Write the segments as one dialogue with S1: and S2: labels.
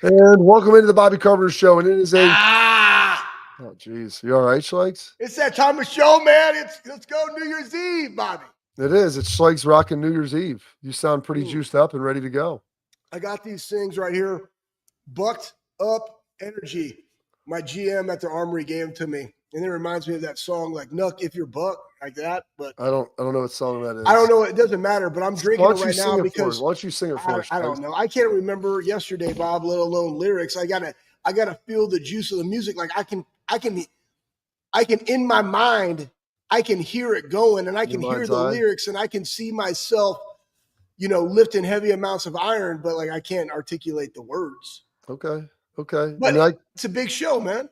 S1: And welcome into the Bobby Carpenter Show. And it is a
S2: Oh,
S1: geez. You all right, Schlegs?
S2: it's that time of show, man. Let's go New Year's Eve, Bobby.
S1: It is. It's Schlegs rocking New Year's Eve. You sound pretty juiced up and ready to go.
S2: I got these things right here. Bucked Up Energy. My GM at the Armory gave them to me. And it reminds me of that song, like Nuck If You're Buck, like that. But
S1: I don't know what song that is.
S2: I don't know. It doesn't matter, but I'm drinking it right now because
S1: why don't you sing it for us?
S2: I don't know. I can't remember yesterday, Bob, let alone lyrics. I gotta feel the juice of the music. Like I can in my mind, I can hear it going and I can hear the lyrics and I can see myself, lifting heavy amounts of iron, but like I can't articulate the words.
S1: Okay.
S2: But it's a big show, man.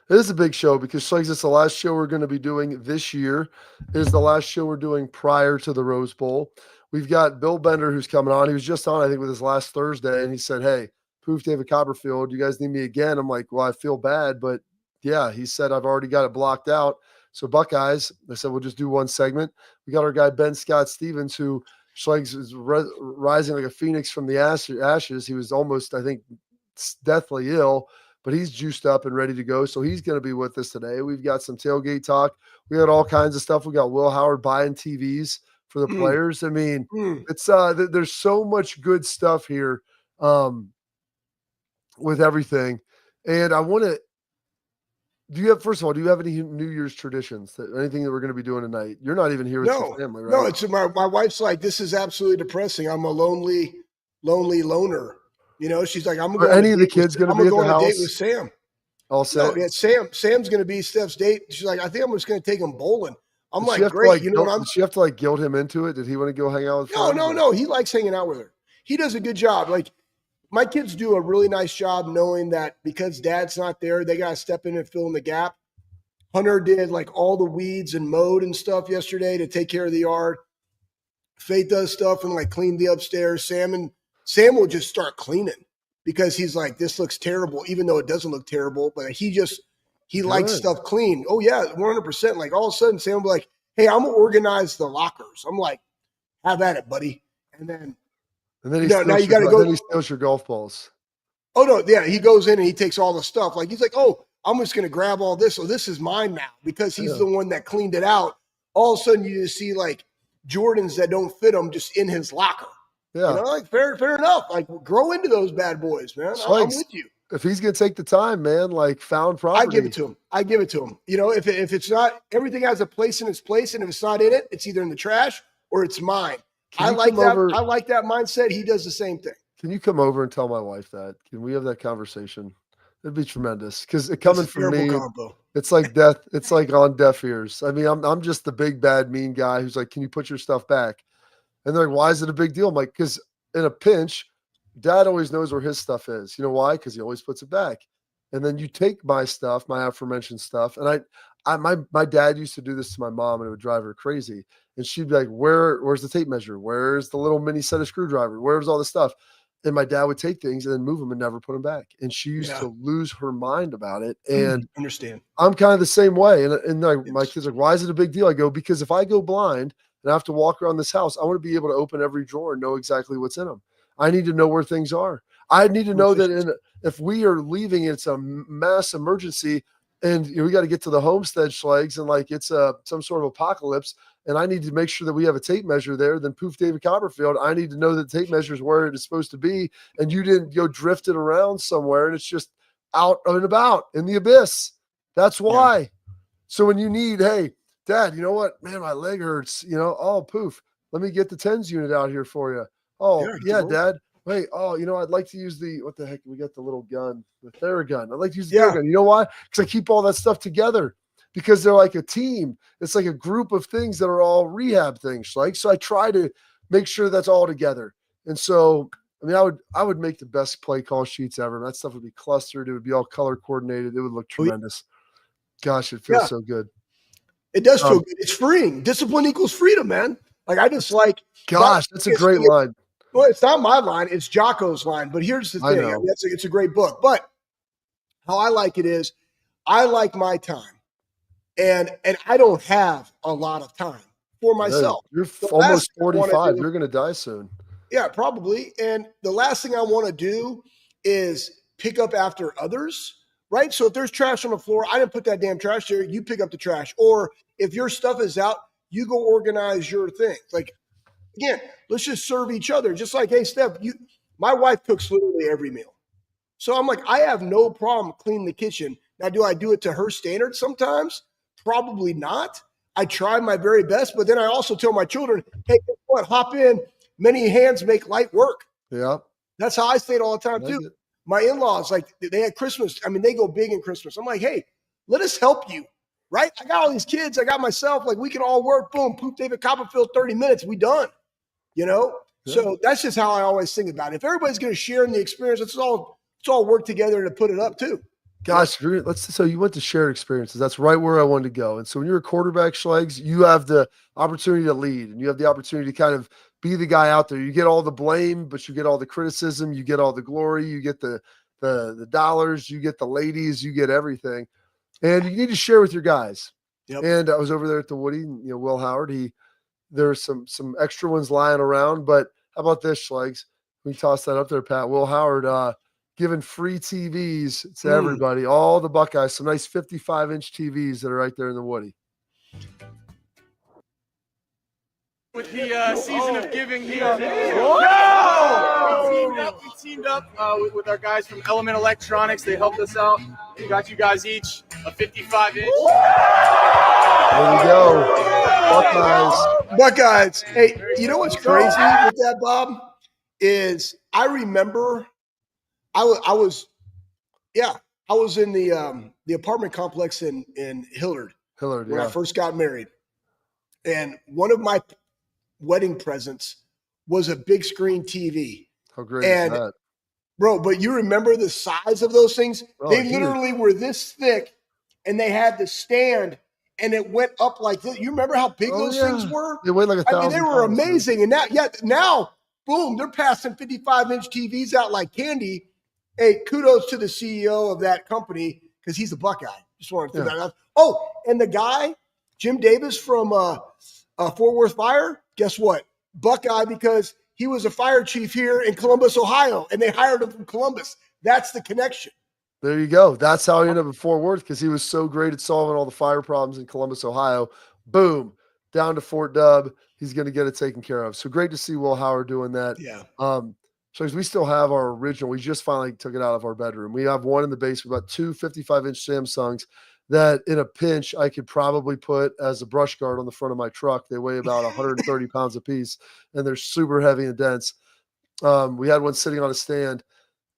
S1: It is a big show because Schlegs, it's the last show we're going to be doing this year. It is the last show we're doing prior to the Rose Bowl. We've got Bill Bender who's coming on. He was just on, I think, with his last Thursday, and he said, "Hey, Poof David Copperfield, you guys need me again?" I'm like, "Well, I feel bad, but yeah." He said, "I've already got it blocked out." So Buckeyes, I said, "We'll just do one segment." We got our guy Ben Scott Stevens, who Schlegs is rising like a phoenix from the ashes. He was almost, I think, deathly ill, but he's juiced up and ready to go. So he's going to be with us today. We've got some tailgate talk. We got all kinds of stuff. We got Will Howard buying TVs for the players. I mean, it's there's so much good stuff here with everything. And I want to, first of all, do you have any New Year's traditions, anything that we're going to be doing tonight? You're not even here with your family, right?
S2: No, it's my wife's like, this is absolutely depressing. I'm a lonely loner. She's like, I'm going to go.
S1: Any of the kids going to be at the house?
S2: Date with Sam.
S1: All set?
S2: No, yeah, Sam's going to be Steph's date. She's like, I think I'm just going to take him bowling. I'm like,
S1: great. Did she have to like guilt him into it? Did he want to go hang out with friends?
S2: No. He likes hanging out with her. He does a good job. Like my kids do a really nice job knowing that because dad's not there, they got to step in and fill in the gap. Hunter did like all the weeds and mowed and stuff yesterday to take care of the yard. Faith does stuff and like clean the upstairs. Sam will just start cleaning because he's like, this looks terrible, even though it doesn't look terrible. But he likes stuff clean. Oh, yeah, 100%. Like all of a sudden, Sam will be like, hey, I'm going to organize the lockers. I'm like, have at it, buddy. And then
S1: he steals your golf balls.
S2: Oh, no, yeah, he goes in and he takes all the stuff. Like he's like, oh, I'm just going to grab all this. So this is mine now because he's the one that cleaned it out. All of a sudden, you just see like Jordans that don't fit him just in his locker.
S1: Yeah.
S2: Like fair enough. Like grow into those bad boys, man. I'm with you.
S1: If he's going to take the time, man, like found property.
S2: I give it to him. If it's not, everything has a place in its place. And if it's not in it, it's either in the trash or it's mine. I like that mindset. He does the same thing.
S1: Can you come over and tell my wife that? Can we have that conversation? It'd be tremendous. Because coming from me, it's like death. It's like on deaf ears. I mean, I'm just the big, bad, mean guy who's like, can you put your stuff back? And they're like, why is it a big deal? I'm like, because in a pinch, dad always knows where his stuff is. You know why? Because he always puts it back. And then you take my stuff, my aforementioned stuff. And my dad used to do this to my mom and it would drive her crazy. And she'd be like, where's the tape measure? Where's the little mini set of screwdriver? Where's all the stuff? And my dad would take things and then move them and never put them back. And she used to lose her mind about it. And
S2: understand.
S1: I'm kind of the same way. And like, my kids are like, why is it a big deal? I go, because if I go blind and I have to walk around this house, I want to be able to open every drawer and know exactly what's in them. I need to know where things are. I need to know that if we are leaving, it's a mass emergency and we got to get to the homestead, Schlegs, and like it's some sort of apocalypse. And I need to make sure that we have a tape measure there. Then Poof David Copperfield, I need to know that the tape measure is where it is supposed to be. And you didn't go drifted around somewhere and it's just out and about in the abyss. That's why. Yeah. So when you need, hey, Dad, you know what? Man, my leg hurts. Oh, Poof, let me get the TENS unit out here for you. Oh, yeah, Dad. Wait, I'd like to use what the heck? We got the little gun, the Theragun. I'd like to use the Theragun. You know why? Because I keep all that stuff together because they're like a team. It's like a group of things that are all rehab things. So I try to make sure that's all together. And so, I mean, I would make the best play call sheets ever. That stuff would be clustered. It would be all color coordinated. It would look tremendous. Gosh, it feels so good.
S2: It does feel good. It's freeing. Discipline equals freedom, man. Like I just like.
S1: Gosh, that's a great line.
S2: Well, it's not my line. It's Jocko's line. But here's the thing. I mean, it's a great book. But how I like it is I like my time. And I don't have a lot of time for myself.
S1: You're almost 45. You're going to die soon.
S2: Yeah, probably. And the last thing I want to do is pick up after others, right? So if there's trash on the floor, I didn't put that damn trash there. You pick up the trash. Or if your stuff is out, you go organize your things. Like, again, let's just serve each other. Just like, hey, Steph, my wife cooks literally every meal. So I'm like, I have no problem cleaning the kitchen. Now, do I do it to her standards sometimes? Probably not. I try my very best, but then I also tell my children, hey, guess what? Hop in. Many hands make light work.
S1: Yeah.
S2: That's how I say it all the time, too. My in-laws, like, they had Christmas. I mean, they go big in Christmas. I'm like, hey, let us help you, right? I got all these kids. I got myself. Like, we can all work. Boom, poop David Copperfield, 30 minutes. We done, you know? Yeah. So that's just how I always think about it. If everybody's going to share in the experience, let's all work together to put it up, too.
S1: Gosh, so you went to shared experiences. That's right where I wanted to go. And so when you're a quarterback, Schlegs, you have the opportunity to lead, and you have the opportunity to kind of be the guy out there. You get all the blame, but you get all the criticism. You get all the glory. You get the dollars. You get the ladies. You get everything, and you need to share with your guys. Yep. And I was over there at the Woody. And, Will Howard. There's some extra ones lying around. But how about this, Schlegs? We toss that up there, Pat. Will Howard. Giving free TVs to everybody, all the Buckeyes, some nice 55-inch TVs that are right there in the Woody.
S3: With the season of giving here, we teamed up with our guys from Element Electronics. They helped us out. We got you guys each a 55-inch. There
S1: we go.
S2: Buckeyes. Hey, you know what's crazy with that, Bob? Is I remember I was in the apartment complex in Hillard when I first got married. And one of my wedding presents was a big screen TV.
S1: How great is that?
S2: Bro, but you remember the size of those things? They literally were this thick, and they had the stand, and it went up like this. You remember how big those things were?
S1: They weighed like 1,000
S2: they were amazing. And now, boom, they're passing 55-inch TVs out like candy. Hey, kudos to the CEO of that company because he's a Buckeye. Just wanted to throw that out. Oh, and the guy, Jim Davis from Fort Worth Fire, guess what? Buckeye because he was a fire chief here in Columbus, Ohio, and they hired him from Columbus. That's the connection.
S1: There you go. That's how he ended up at Fort Worth because he was so great at solving all the fire problems in Columbus, Ohio. Boom, down to Fort Dub. He's going to get it taken care of. So great to see Will Howard doing that.
S2: Yeah.
S1: So we still have our original. We just finally took it out of our bedroom. We have one in the basement, about two 55-inch Samsungs that in a pinch I could probably put as a brush guard on the front of my truck. They weigh about 130 pounds a piece, and they're super heavy and dense. We had one sitting on a stand,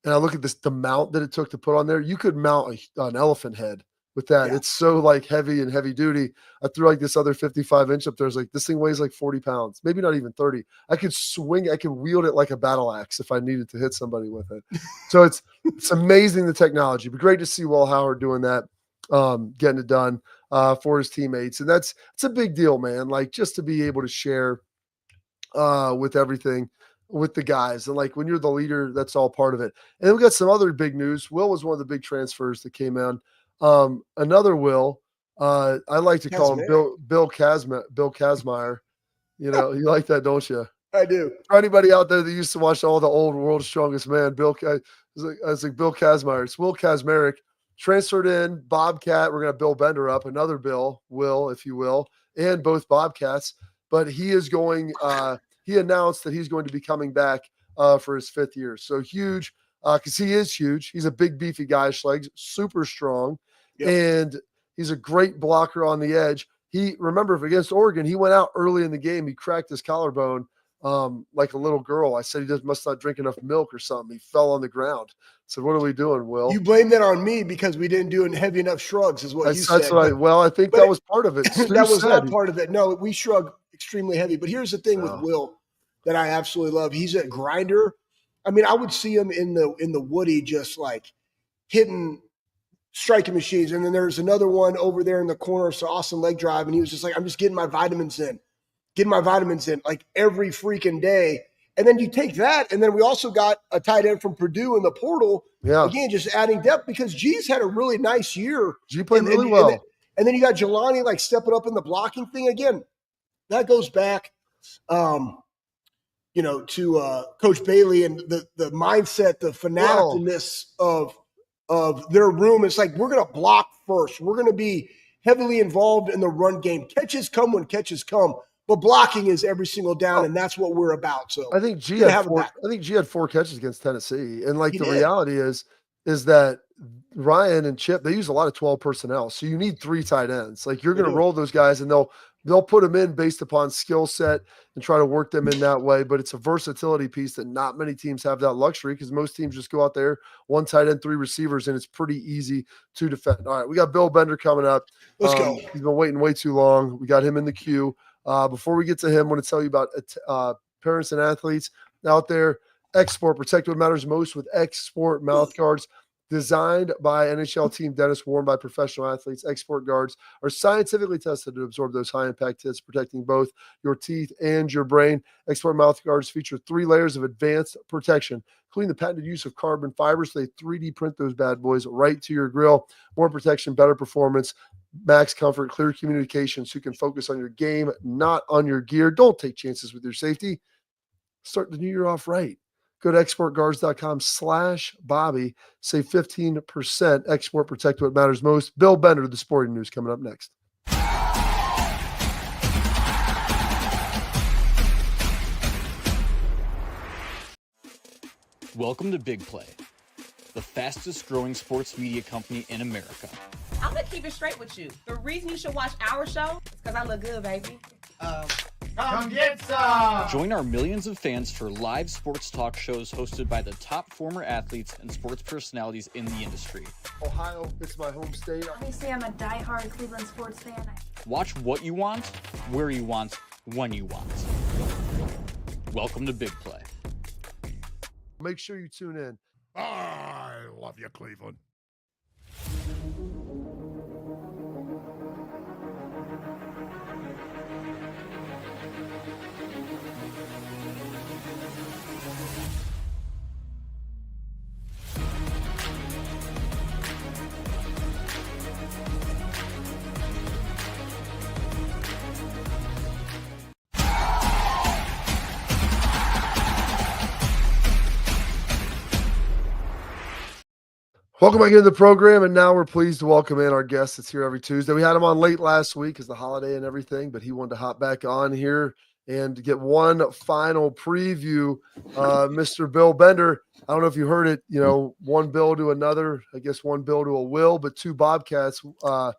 S1: and I look at the mount that it took to put on there. You could mount an elephant head with that. Yeah. It's so like heavy and heavy duty. I threw like this other 55-inch up there. It's like, this thing weighs like 40 pounds, maybe not even 30. I could wield it like a battle axe if I needed to hit somebody with it. So it's amazing, the technology, but great to see Will Howard doing that, getting it done for his teammates. And it's a big deal, man. Like just to be able to share with everything with the guys. And like when you're the leader, that's all part of it. And then we got some other big news. Will was one of the big transfers that came in. Another Will, I like to call him Bill Kazmaier. You know, you like that, don't you?
S2: I do.
S1: For anybody out there that used to watch all the old World's Strongest Man, I was like Bill Kazmaier. It's Will Kazmarek, transferred in, Bobcat. We're going to Bill Bender up, another Will, if you will, and both Bobcats. But he is going, he announced that he's going to be coming back for his 5th year. So huge, because he is huge. He's a big, beefy guy, Schlegs, super strong. Yep. And he's a great blocker on the edge. Remember against Oregon, he went out early in the game. He cracked his collarbone like a little girl. I said he must not drink enough milk or something. He fell on the ground. I said, what are we doing, Will?
S2: You blame that on me because we didn't do heavy enough shrugs is what you said.
S1: I think that was part of it.
S2: That was not part of it. No, we shrug extremely heavy. But here's the thing with Will that I absolutely love. He's a grinder. I mean, I would see him in the Woody just like hitting striking machines. And then there's another one over there in the corner, so Austin leg drive. And he was just like, I'm just getting my vitamins in like every freaking day. And then you take that. And then we also got a tight end from Purdue in the portal. Yeah. Again, just adding depth because G's had a really nice year.
S1: G played really well.
S2: And then you got Jelani like stepping up in the blocking thing again. That goes back. to Coach Bailey and the mindset, the fanaticalness of their room. It's like, we're going to block first. We're going to be heavily involved in the run game. Catches come when catches come, but blocking is every single down, and that's what we're about. So
S1: I think G had 4 catches against Tennessee, and reality is that Ryan and Chip, they use a lot of 12 personnel, so you need 3 tight ends. Like, you're going to roll those guys, and they'll put them in based upon skill set and try to work them in that way. But it's a versatility piece that not many teams have that luxury, because most teams just go out there, 1 tight end, 3 receivers, and it's pretty easy to defend. All right, we got Bill Bender coming up.
S2: Let's go.
S1: He's been waiting way too long. We got him in the queue. Before we get to him, I want to tell you about parents and athletes out there. X-Sport, protect what matters most with X-Sport mouth guards. Designed by NHL team dentists, worn by professional athletes, X-Sport guards are scientifically tested to absorb those high-impact hits, protecting both your teeth and your brain. X-Sport mouth guards feature 3 layers of advanced protection, including the patented use of carbon fibers. They 3D print those bad boys right to your grill. More protection, better performance, max comfort, clear communication, so you can focus on your game, not on your gear. Don't take chances with your safety. Start the new year off right. Go to exportguards.com/Bobby. Save 15%. Export, protect what matters most. Bill Bender, the sporting news, coming up next.
S4: Welcome to Big Play, the fastest growing sports media company in America.
S5: I'm gonna keep it straight with you. The reason you should watch our show is because I look good, baby.
S3: Come get some!
S4: Join our millions of fans for live sports talk shows hosted by the top former athletes and sports personalities in the industry.
S1: Ohio, it's my home state.
S6: Obviously, I'm a diehard Cleveland sports fan.
S4: Watch what you want, where you want, when you want. Welcome to Big Play.
S1: Make sure you tune in.
S7: I love you, Cleveland.
S1: Welcome back into the program, and now we're pleased to welcome in our guest that's here every Tuesday. We had him on late last week as the holiday and everything, but he wanted to hop back on here and get one final preview. Mr. Bill Bender, I don't know if you heard it, one Bill to another, I guess one Bill to a Will, but 2 Bobcats. Will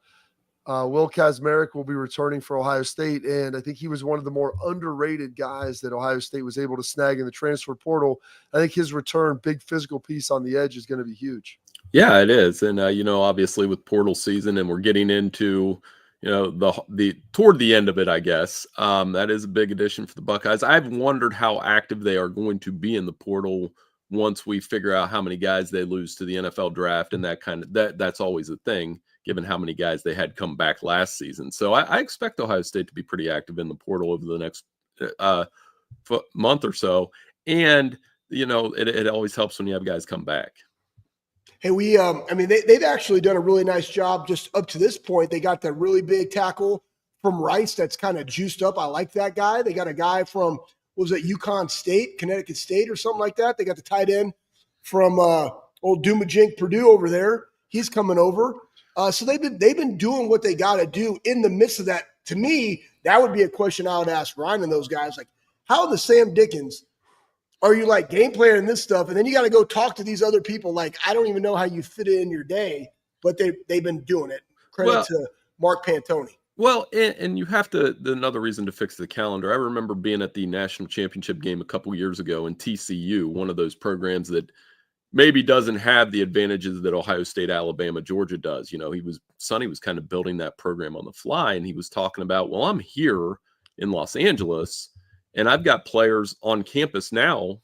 S1: Kazmarek will be returning for Ohio State, and I think he was one of the more underrated guys that Ohio State was able to snag in the transfer portal. I think his return, big physical piece on the edge, is going to be huge.
S8: Yeah, it is. And, obviously with portal season, and we're getting into, the toward the end of it, I guess, that is a big addition for the Buckeyes. I've wondered how active they are going to be in the portal once we figure out how many guys they lose to the NFL draft, and that's always a thing, given how many guys they had come back last season. So I expect Ohio State to be pretty active in the portal over the next month or so. And, it always helps when you have guys come back.
S2: Hey, they've actually done a really nice job just up to this point. They got that really big tackle from Rice that's kind of juiced up. I like that guy. They got a guy from, UConn State, Connecticut State or something like that. They got the tight end from old Dumajink Purdue over there. He's coming over. So they've been doing what they got to do in the midst of that. To me, that would be a question I would ask Ryan and those guys. Like, how the Sam Dickens are you like game planning this stuff? And then you got to go talk to these other people. Like, I don't even know how you fit it in your day, but they've been doing it. Credit to Mark Pantoni.
S8: Well, and you have to, another reason to fix the calendar. I remember being at the national championship game a couple years ago in TCU, one of those programs that maybe doesn't have the advantages that Ohio State, Alabama, Georgia does. Sonny was kind of building that program on the fly, and he was talking about, well, I'm here in Los Angeles, and I've got players on campus now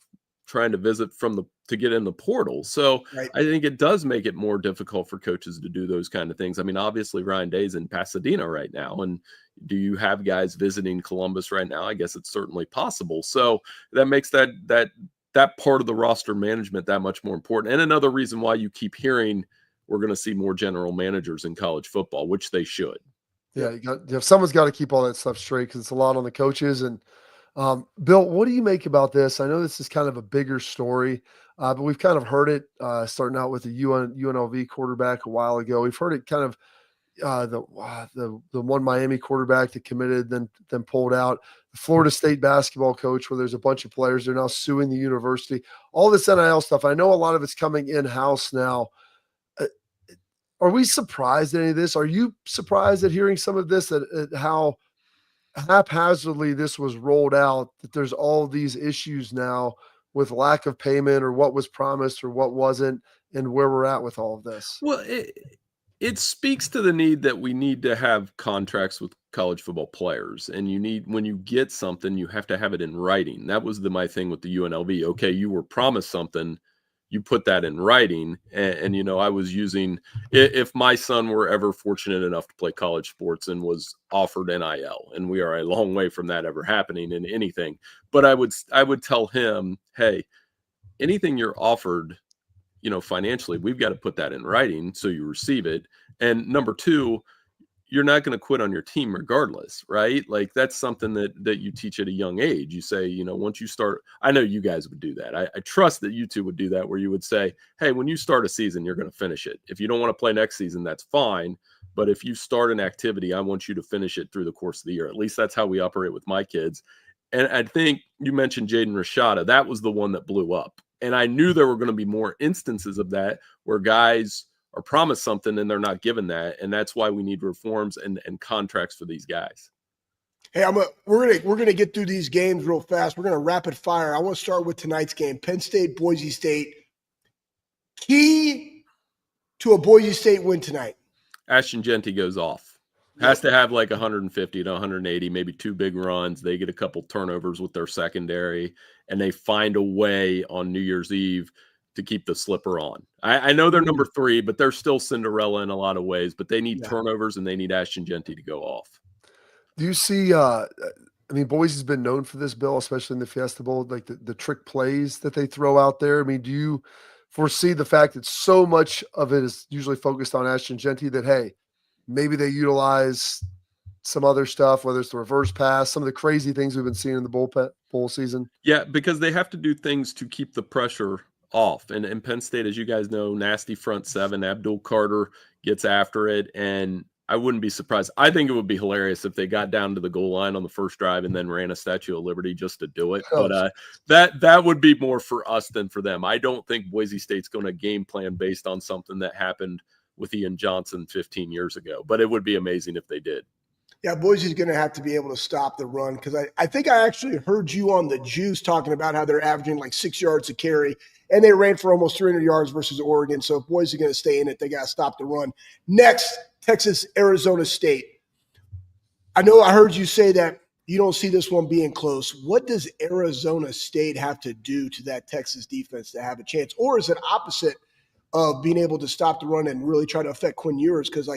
S8: trying to visit to get in the portal. So right. I think it does make it more difficult for coaches to do those kind of things. I mean, obviously Ryan Day's in Pasadena right now. And do you have guys visiting Columbus right now? I guess it's certainly possible. So that makes that part of the roster management that much more important. And another reason why you keep hearing we're going to see more general managers in college football, which they should.
S1: Yeah, someone's got to keep all that stuff straight, because it's a lot on the coaches. And Bill, what do you make about this? I know this is kind of a bigger story, but we've kind of heard it starting out with the UNLV quarterback a while ago. We've heard it kind of the one Miami quarterback that committed, then pulled out. The Florida State basketball coach, where there's a bunch of players, they're now suing the university. All this NIL stuff. I know a lot of it's coming in-house now. Are we surprised at any of this? Are you surprised at hearing some of this, at how haphazardly this was rolled out, that there's all these issues now with lack of payment or what was promised or what wasn't, and where we're at with all of this?
S8: Well, it speaks to the need that we need to have contracts with college football players. And you need, when you get something, you have to have it in writing. That was my thing with the UNLV. Okay, you were promised something, you put that in writing. And I was using, if my son were ever fortunate enough to play college sports and was offered NIL, and we are a long way from that ever happening in anything, but I would tell him, hey, anything you're offered, financially, we've got to put that in writing so you receive it. And number two, you're not going to quit on your team regardless, right? Like, that's something that you teach at a young age. You say, once you start, I know you guys would do that. I trust that you two would do that, where you would say, hey, when you start a season, you're going to finish it. If you don't want to play next season, that's fine. But if you start an activity, I want you to finish it through the course of the year. At least that's how we operate with my kids. And I think you mentioned Jaden Rashada. That was the one that blew up. And I knew there were going to be more instances of that, where guys are promised something and they're not given that. And that's why we need reforms and contracts for these guys.
S2: Hey, we're gonna get through these games real fast. We're gonna rapid fire. I want to start with tonight's game: Penn State, Boise State. Key to a Boise State win tonight:
S8: Ashton Genty goes off. Has to have like 150 to 180, maybe two big runs. They get a couple turnovers with their secondary, and they find a way on New Year's Eve to keep the slipper on. I know they're number 3, but they're still Cinderella in a lot of ways. But they need turnovers, and they need Ashton Genty to go off.
S1: Do you see, Boise's been known for this, Bill, especially in the Fiesta Bowl, like the trick plays that they throw out there. I mean, do you foresee the fact that so much of it is usually focused on Ashton Genty that, hey, maybe they utilize some other stuff, whether it's the reverse pass, some of the crazy things we've been seeing in the bowl season?
S8: Yeah, because they have to do things to keep the pressure off. And Penn State, as you guys know, nasty front seven. Abdul Carter gets after it, and I wouldn't be surprised. I think it would be hilarious if they got down to the goal line on the first drive and then ran a Statue of Liberty just to do it. But that would be more for us than for them. I don't think Boise State's going to game plan based on something that happened with Ian Johnson 15 years ago. But it would be amazing if they did.
S2: Yeah, Boise's going to have to be able to stop the run, because I think I actually heard you on the Juice talking about how they're averaging like 6 yards a carry, and they ran for almost 300 yards versus Oregon. So if Boise is going to stay in it, they got to stop the run. Next, Texas, Arizona State. I know I heard you say that you don't see this one being close. What does Arizona State have to do to that Texas defense to have a chance? Or is it opposite of being able to stop the run and really try to affect Quinn Ewers? Because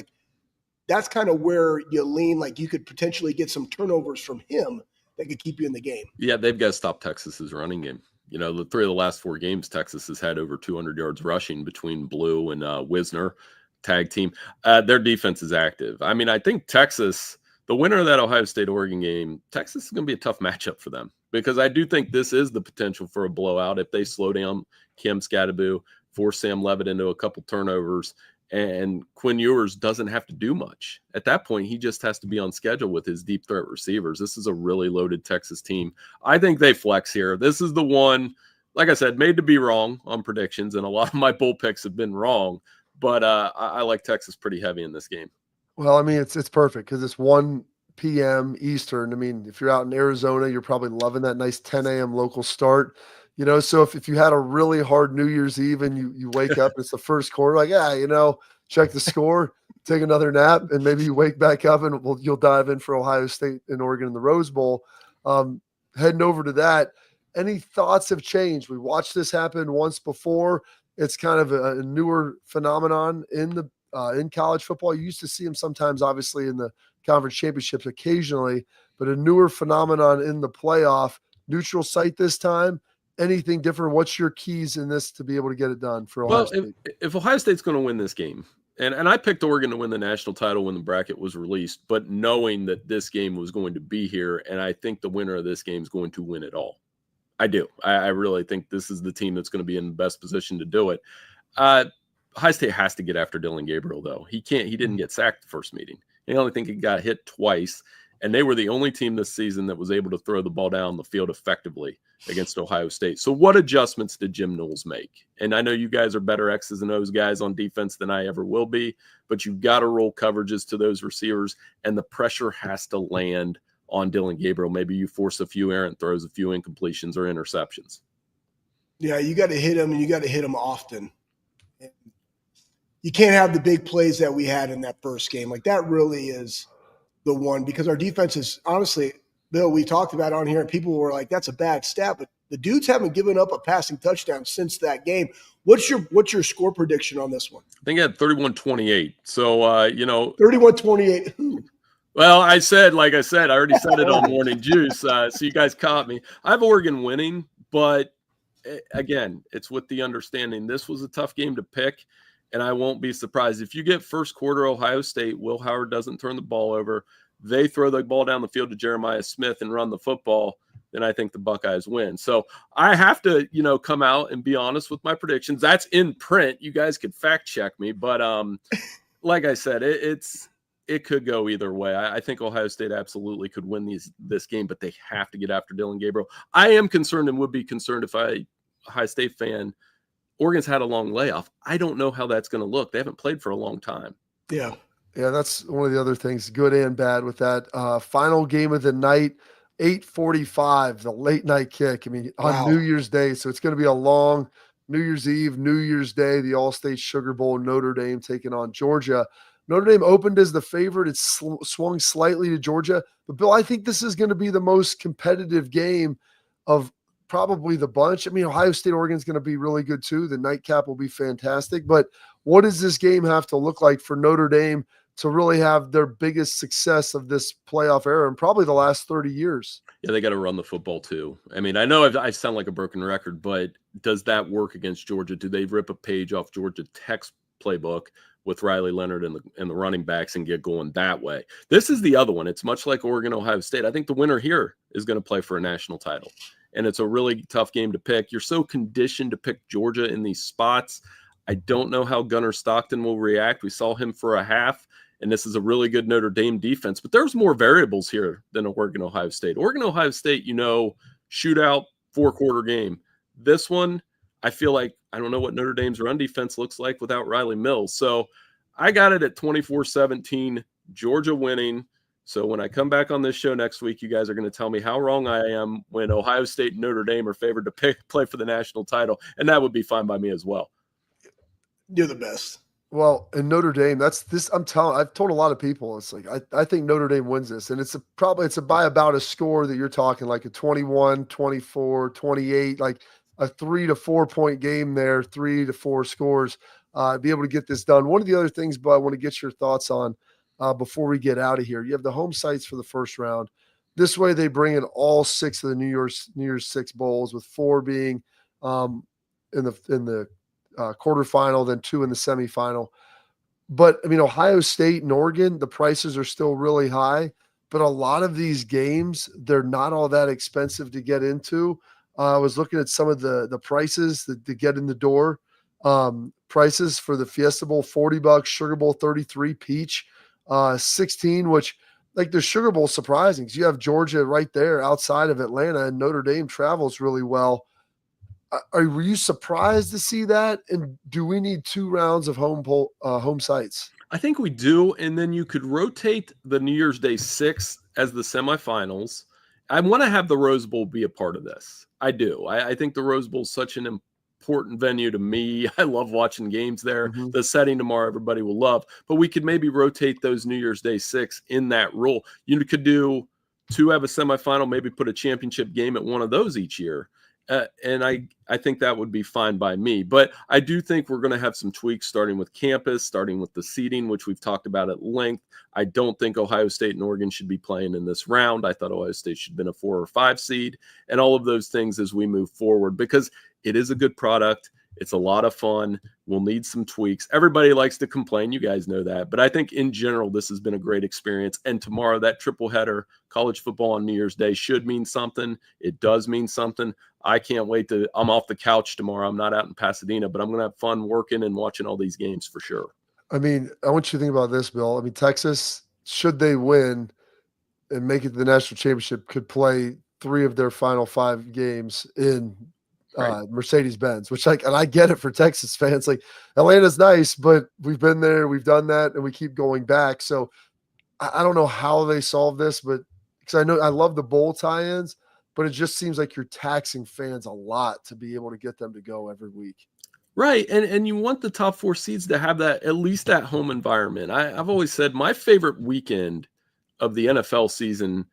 S2: that's kind of where you lean, like you could potentially get some turnovers from him that could keep you in the game.
S8: Yeah, they've got to stop Texas's running game. The 3 of the last 4 games, Texas has had over 200 yards rushing between Blue and Wisner, tag team. Their defense is active. I mean, I think Texas, the winner of that Ohio State-Oregon game, Texas is going to be a tough matchup for them, because I do think this is the potential for a blowout if they slow down Cam Scatterbu, force Sam Levitt into a couple turnovers, and Quinn Ewers doesn't have to do much. At that point, he just has to be on schedule with his deep threat receivers. This is a really loaded Texas team. I think they flex here. This is the one, like I said, made to be wrong on predictions, and a lot of my bull picks have been wrong, but I like Texas pretty heavy in this game.
S1: Well, I mean, it's perfect because it's 1 p.m. Eastern. I mean, if you're out in Arizona, you're probably loving that nice 10 a.m. local start. So if you had a really hard New Year's Eve and you wake up, it's the first quarter, like, check the score, take another nap, and maybe you wake back up and you'll dive in for Ohio State and Oregon in the Rose Bowl. Heading over to that, any thoughts have changed? We watched this happen once before. It's kind of a newer phenomenon in college football. You used to see them sometimes, obviously, in the conference championships occasionally, but a newer phenomenon in the playoff. Neutral site this time. Anything different? What's your keys in this to be able to get it done for Ohio State?
S8: If Ohio State's going to win this game, And I picked Oregon to win the national title when the bracket was released, but knowing that this game was going to be here, and I think the winner of this game is going to win it all. I do. I really think this is the team that's going to be in the best position to do it. Ohio State has to get after Dylan Gabriel, though. He didn't get sacked the first meeting. I only think he got hit twice, and they were the only team this season that was able to throw the ball down the field effectively against Ohio State. So what adjustments did Jim Knowles make? And I know you guys are better X's and O's guys on defense than I ever will be, but you've got to roll coverages to those receivers, and the pressure has to land on Dylan Gabriel. Maybe you force a few errant throws, a few incompletions or interceptions.
S2: Yeah, you got to hit him, and you got to hit him often. You can't have the big plays that we had in that first game. Like, that really is the one, because our defense is, honestly, Bill, we talked about it on here, and people were like, that's a bad stat, but the dudes haven't given up a passing touchdown since that game. What's your score prediction on this one?
S8: I think I had 31-28. So,
S2: 31-28.
S8: Well, like I said, I already said it on Morning Juice, so you guys caught me. I have Oregon winning, but again, it's with the understanding this was a tough game to pick, and I won't be surprised if you get first quarter Ohio State, Will Howard doesn't turn the ball over, they throw the ball down the field to Jeremiah Smith and run the football, then I think the Buckeyes win. So I have to, come out and be honest with my predictions. That's in print. You guys could fact check me, but like I said, it could go either way. I think Ohio State absolutely could win this game, but they have to get after Dylan Gabriel. I am concerned and would be concerned if Ohio State fan. Oregon's had a long layoff. I don't know how that's going to look. They haven't played for a long time.
S2: Yeah.
S1: Yeah, that's one of the other things, good and bad, with that final game of the night, 8:45, the late night kick. I mean, on New Year's Day. So it's going to be a long New Year's Eve, New Year's Day, the All-State Sugar Bowl, Notre Dame taking on Georgia. Notre Dame opened as the favorite. It swung slightly to Georgia. But, Bill, I think this is going to be the most competitive game of probably the bunch. I mean, Ohio State, Oregon is going to be really good too. The nightcap will be fantastic. But what does this game have to look like for Notre Dame to really have their biggest success of this playoff era in probably the last 30 years?
S8: Yeah, they got to run the football too. I mean, I know I sound like a broken record, but does that work against Georgia? Do they rip a page off Georgia Tech's playbook with Riley Leonard and the running backs and get going that way? This is the other one. It's much like Oregon, Ohio State. I think the winner here is going to play for a national title. And it's a really tough game to pick. You're so conditioned to pick Georgia in these spots. I don't know how Gunnar Stockton will react. We saw him for a half, and this is a really good Notre Dame defense. But there's more variables here than Oregon, Ohio State. Oregon, Ohio State, shootout, 4-quarter game. This one, I feel like I don't know what Notre Dame's run defense looks like without Riley Mills. So I got it at 24-17, Georgia winning. So when I come back on this show next week, you guys are going to tell me how wrong I am when Ohio State and Notre Dame are favored to play for the national title. And that would be fine by me as well.
S2: You're the best.
S1: Well, in Notre Dame, I've told a lot of people, it's like, I think Notre Dame wins this. And it's by about a score that you're talking, like a 21, 24, 28, like a 3 to 4 point game there, 3 to 4 scores, be able to get this done. One of the other things, but I want to get your thoughts on, before we get out of here. You have the home sites for the first round. This way they bring in all 6 of the New Year's 6 bowls, with 4 being in the quarterfinal, then 2 in the semifinal. But I mean, Ohio State and Oregon, the prices are still really high, but a lot of these games, they're not all that expensive to get into. I was looking at some of the prices to get in the door. Prices for the Fiesta Bowl, $40, Sugar Bowl, $33, Peach, 16, which, like, the Sugar Bowl, surprising because you have Georgia right there outside of Atlanta, and Notre Dame travels really well. Were you surprised to see that? And do we need 2 rounds of home sites?
S8: I think we do. And then you could rotate the New Year's Day 6 as the semifinals. I want to have the Rose Bowl be a part of this. I do. I think the Rose Bowl is such an important venue to me. I love watching games there. Mm-hmm. The setting tomorrow, everybody will love. But we could maybe rotate those New Year's Day 6 in that role. You could do 2 have a semifinal, maybe put a championship game at one of those each year. And I think that would be fine by me. But I do think we're going to have some tweaks, starting with campus, starting with the seeding, which we've talked about at length. I don't think Ohio State and Oregon should be playing in this round. I thought Ohio State should have been a 4 or 5 seed, and all of those things as we move forward, because it is a good product. It's a lot of fun. We'll need some tweaks. Everybody likes to complain. You guys know that. But I think in general, this has been a great experience. And tomorrow, that triple header, college football on New Year's Day, should mean something. It does mean something. I can't wait I'm off the couch tomorrow. I'm not out in Pasadena, but I'm going to have fun working and watching all these games for sure.
S1: I mean, I want you to think about this, Bill. I mean, Texas, should they win and make it to the national championship, could play 3 of their final 5 games in Mercedes-Benz, which and I get it for Texas fans. Like, Atlanta's nice, but we've been there, we've done that, and we keep going back. So I don't know how they solve this, but because I know I love the bowl tie-ins, but it just seems like you're taxing fans a lot to be able to get them to go every week.
S8: Right. And you want the top 4 seeds to have that, at least that home environment. I've always said my favorite weekend of the NFL season,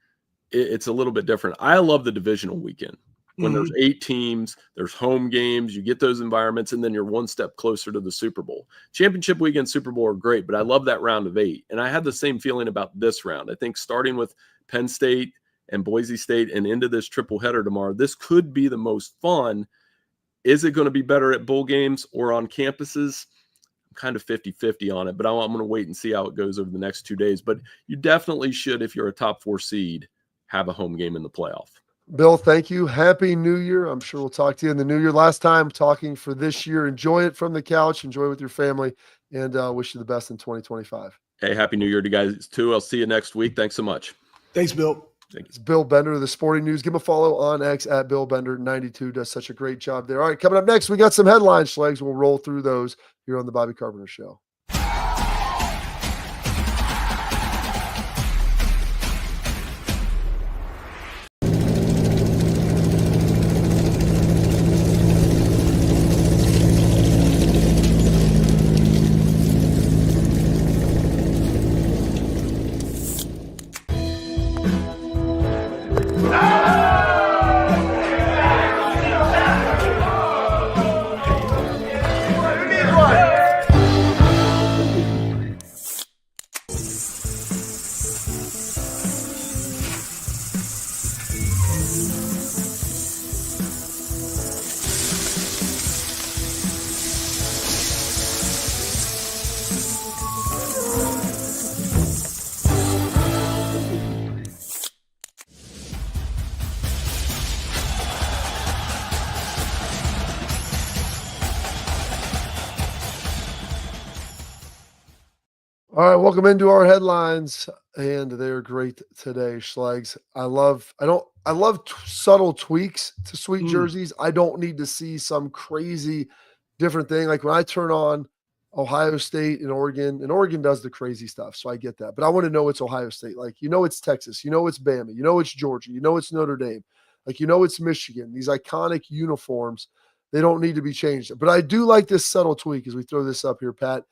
S8: it's a little bit different. I love the divisional weekend. When there's 8 teams, there's home games, you get those environments, and then you're one step closer to the Super Bowl. Championship weekend, Super Bowl are great, but I love that round of 8. And I had the same feeling about this round. I think starting with Penn State and Boise State and into this triple header tomorrow, this could be the most fun. Is it going to be better at bowl games or on campuses? I'm kind of 50-50 on it, but I'm going to wait and see how it goes over the next 2 days. But you definitely should, if you're a top 4 seed, have a home game in the playoff.
S1: Bill, thank you. Happy New Year. I'm sure we'll talk to you in the new year. Last time talking for this year. Enjoy it from the couch. Enjoy it with your family, and wish you the best in 2025.
S8: Hey, Happy New Year to you guys, too. I'll see you next week. Thanks so much.
S2: Thanks, Bill.
S1: It's Bill Bender of the Sporting News. Give him a follow on X at Bill Bender92. Does such a great job there. All right, coming up next, we got some headlines, Schlegs. We'll roll through those here on the Bobby Carpenter Show. All right, welcome into our headlines, and they're great today, Schlegs. I love subtle tweaks to sweet jerseys. I don't need to see some crazy different thing. Like when I turn on Ohio State and Oregon does the crazy stuff, so I get that. But I want to know it's Ohio State. Like, it's Texas, it's Bama, it's Georgia, it's Notre Dame. Like, it's Michigan. These iconic uniforms, they don't need to be changed. But I do like this subtle tweak as we throw this up here, Pat.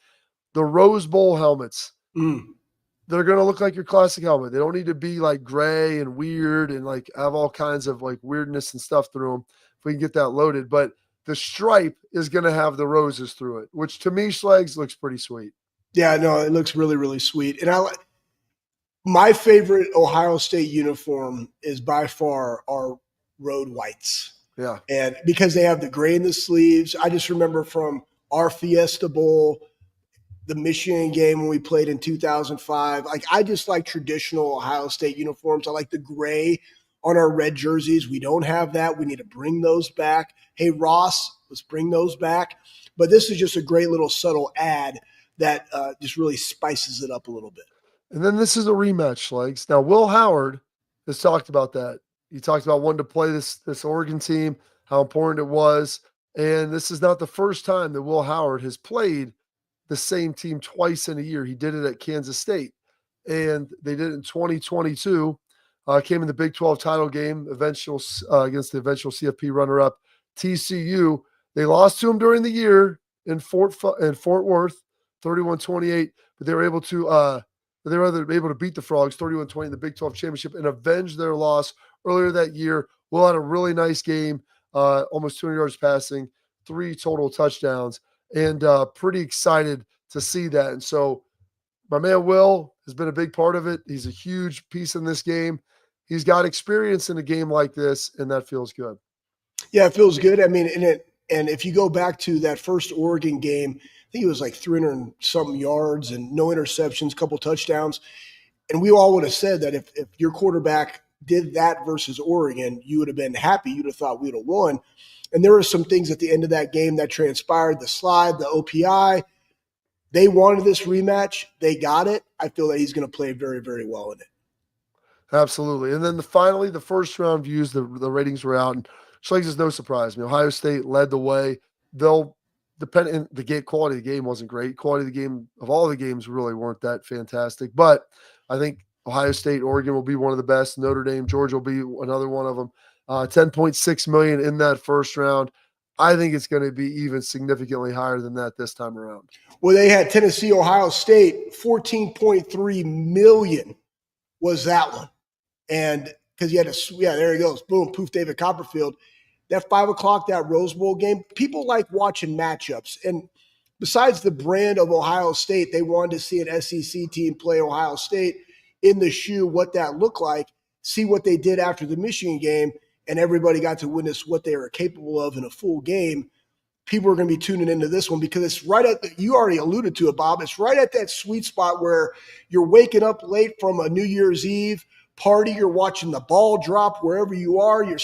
S1: The Rose Bowl helmets, they're going to look like your classic helmet. They don't need to be like gray and weird and like have all kinds of like weirdness and stuff through them if we can get that loaded. But the stripe is going to have the roses through it, which to me, Schlegs, looks pretty sweet.
S2: Yeah, no, it looks really, really sweet. And my favorite Ohio State uniform is by far our road whites.
S1: Yeah.
S2: And because they have the gray in the sleeves, I just remember from our Fiesta Bowl, the Michigan game when we played in 2005. Like, I just like traditional Ohio State uniforms. I like the gray on our red jerseys. We don't have that. We need to bring those back. Hey, Ross, let's bring those back. But this is just a great little subtle ad that just really spices it up a little bit.
S1: And then this is a rematch, Schlegs. Now, Will Howard has talked about that. He talked about wanting to play this Oregon team, how important it was. And this is not the first time that Will Howard has played the same team twice in a year. He did it at Kansas State, and they did it in 2022. Came in the Big 12 title game, against the eventual CFP runner-up TCU. They lost to him during the year in Fort Worth, 31-28, but they were able to beat the Frogs 31-20 in the Big 12 championship and avenge their loss earlier that year. Will had a really nice game, almost 200 yards passing, 3 total touchdowns. And pretty excited to see that. And so my man Will has been a big part of it. He's a huge piece in this game. He's got experience in a game like this, and that feels good.
S2: Yeah, it feels good. I mean, and And if you go back to that first Oregon game, I think it was like 300 and something yards and no interceptions, couple touchdowns. And we all would have said that if your quarterback did that versus Oregon, you would have been happy. You'd have thought we would have won. And there were some things at the end of that game that transpired, the slide, the OPI. They wanted this rematch. They got it. I feel that he's going to play very, very well in it.
S1: Absolutely. And then finally, the first round views, the ratings were out. And Schlegels is no surprise. I mean, Ohio State led the way. They'll depend. And the quality of the game wasn't great. Quality of the game of all the games really weren't that fantastic. But I think Ohio State, Oregon will be one of the best. Notre Dame, Georgia will be another one of them. 10.6 million in that first round. I think it's going to be even significantly higher than that this time around.
S2: Well, they had Tennessee, Ohio State, 14.3 million was that one. And because you had there he goes. Boom, poof, David Copperfield. That 5 o'clock, that Rose Bowl game, people like watching matchups. And besides the brand of Ohio State, they wanted to see an SEC team play Ohio State in the shoe, what that looked like, see what they did after the Michigan game, and everybody got to witness what they were capable of in a full game. People are going to be tuning into this one because it's right at you already alluded to it, Bob. It's right at that sweet spot where you're waking up late from a New Year's Eve party. You're watching the ball drop wherever you are. You're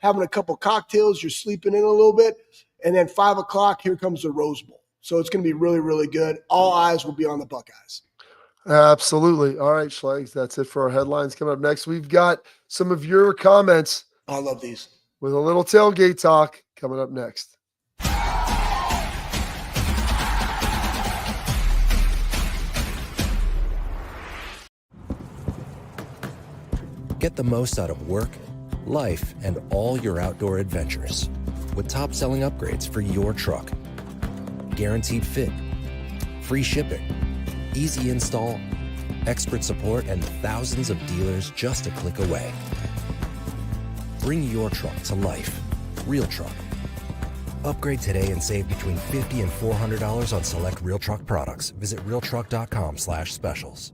S2: having a couple cocktails. You're sleeping in a little bit. And then 5 o'clock, here comes the Rose Bowl. So it's going to be really, really good. All eyes will be on the Buckeyes.
S1: Absolutely. All right, Schlegs, that's it for our headlines. Coming up next, we've got some of your comments.
S2: I love these.
S1: With a little tailgate talk coming up next.
S9: Get the most out of work, life, and all your outdoor adventures with top-selling upgrades for your truck. Guaranteed fit, free shipping, easy install, expert support, and thousands of dealers just a click away. Bring your truck to life. Real Truck. Upgrade today and save between $50 and $400 on select Real Truck products. Visit realtruck.com/specials.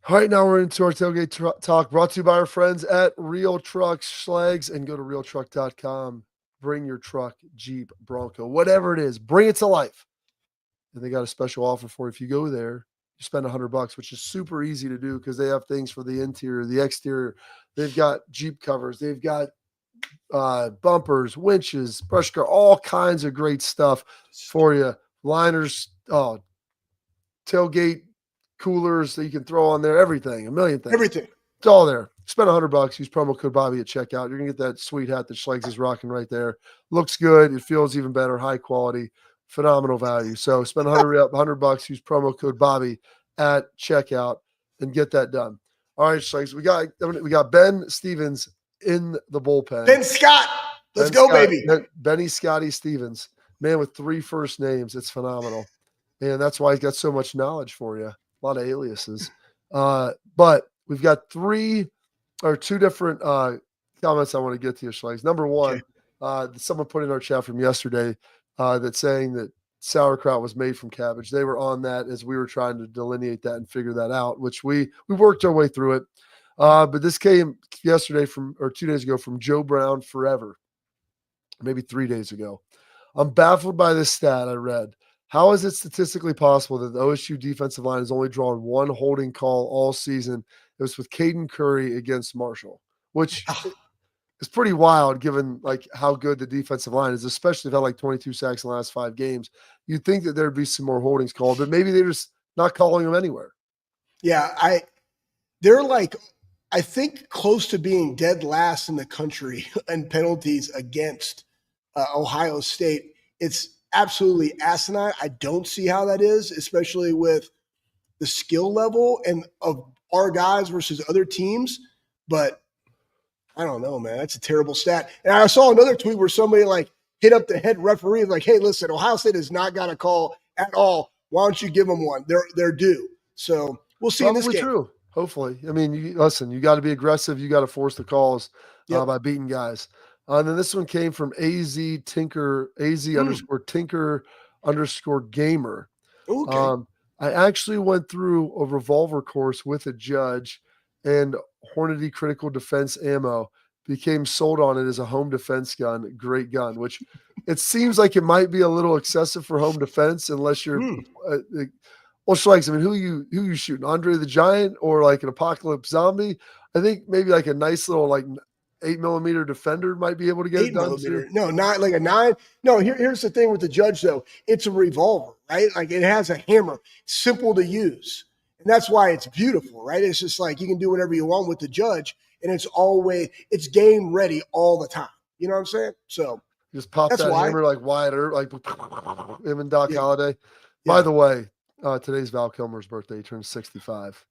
S1: All right, now we're into our tailgate talk brought to you by our friends at Real Truck Schlegs, and go to realtruck.com. Bring your truck, Jeep, Bronco, whatever it is, bring it to life. And they got a special offer for you. If you go there, you spend $100, which is super easy to do because they have things for the interior, the exterior. They've got Jeep covers. They've got bumpers, winches, brush car, all kinds of great stuff for you. Liners, tailgate coolers that you can throw on there, everything, a million things.
S2: Everything.
S1: It's all there. Spend $100, use promo code Bobby at checkout. You're going to get that sweet hat that Schlegs is rocking right there. Looks good. It feels even better. High quality, phenomenal value. So spend $100, use promo code Bobby at checkout and get that done. All right, Schlegs, we got Ben Stevens in the bullpen.
S2: Ben Scott. Let's go, baby.
S1: Benny Scotty Stevens, man with 3 first names. It's phenomenal. And that's why he's got so much knowledge for you. A lot of aliases. But we've got 2 different comments I want to get to you, Schlegs. Number one, someone put in our chat from yesterday that's saying that sauerkraut was made from cabbage. They were on that as we were trying to delineate that and figure that out, which we worked our way through it. But this came yesterday 2 days ago from Joe Brown Forever, maybe 3 days ago. I'm baffled by this stat I read. How is it statistically possible that the OSU defensive line has only drawn 1 holding call all season? It was with Caden Curry against Marshall, which is pretty wild given like how good the defensive line is, especially if they had like 22 sacks in the last 5 games. You'd think that there'd be some more holdings called, but maybe they're just not calling them anywhere.
S2: Yeah, they're like, I think close to being dead last in the country in penalties against Ohio State. It's absolutely asinine. I don't see how that is, especially with the skill level and of our guys versus other teams. But I don't know, man. That's a terrible stat. And I saw another tweet where somebody like hit up the head referee like, hey, listen, Ohio State has not got a call at all. Why don't you give them one? They're due. So we'll see.
S1: Probably
S2: in this game.
S1: True. Hopefully. I mean, you got to be aggressive. You got to force the calls by beating guys. And then this one came from AZ _Tinker _Gamer.
S2: Okay.
S1: I actually went through a revolver course with a judge, and Hornady Critical Defense Ammo became sold on it as a home defense gun. Great gun, which it seems like it might be a little excessive for home defense unless you're well, strikes. I mean, who you shooting? Andre the Giant or like an apocalypse zombie? I think maybe like a nice little like 8mm Defender might be able to get it done too.
S2: No, not like a 9. No, here's the thing with the judge though. It's a revolver, right? Like it has a hammer, simple to use. And that's why it's beautiful, right? It's just like you can do whatever you want with the judge, and it's game ready all the time. You know what I'm saying? So
S1: just pop that hammer like Wyatt Earp, like him and Doc Holliday. By the way, today's Val Kilmer's birthday. He turns 65.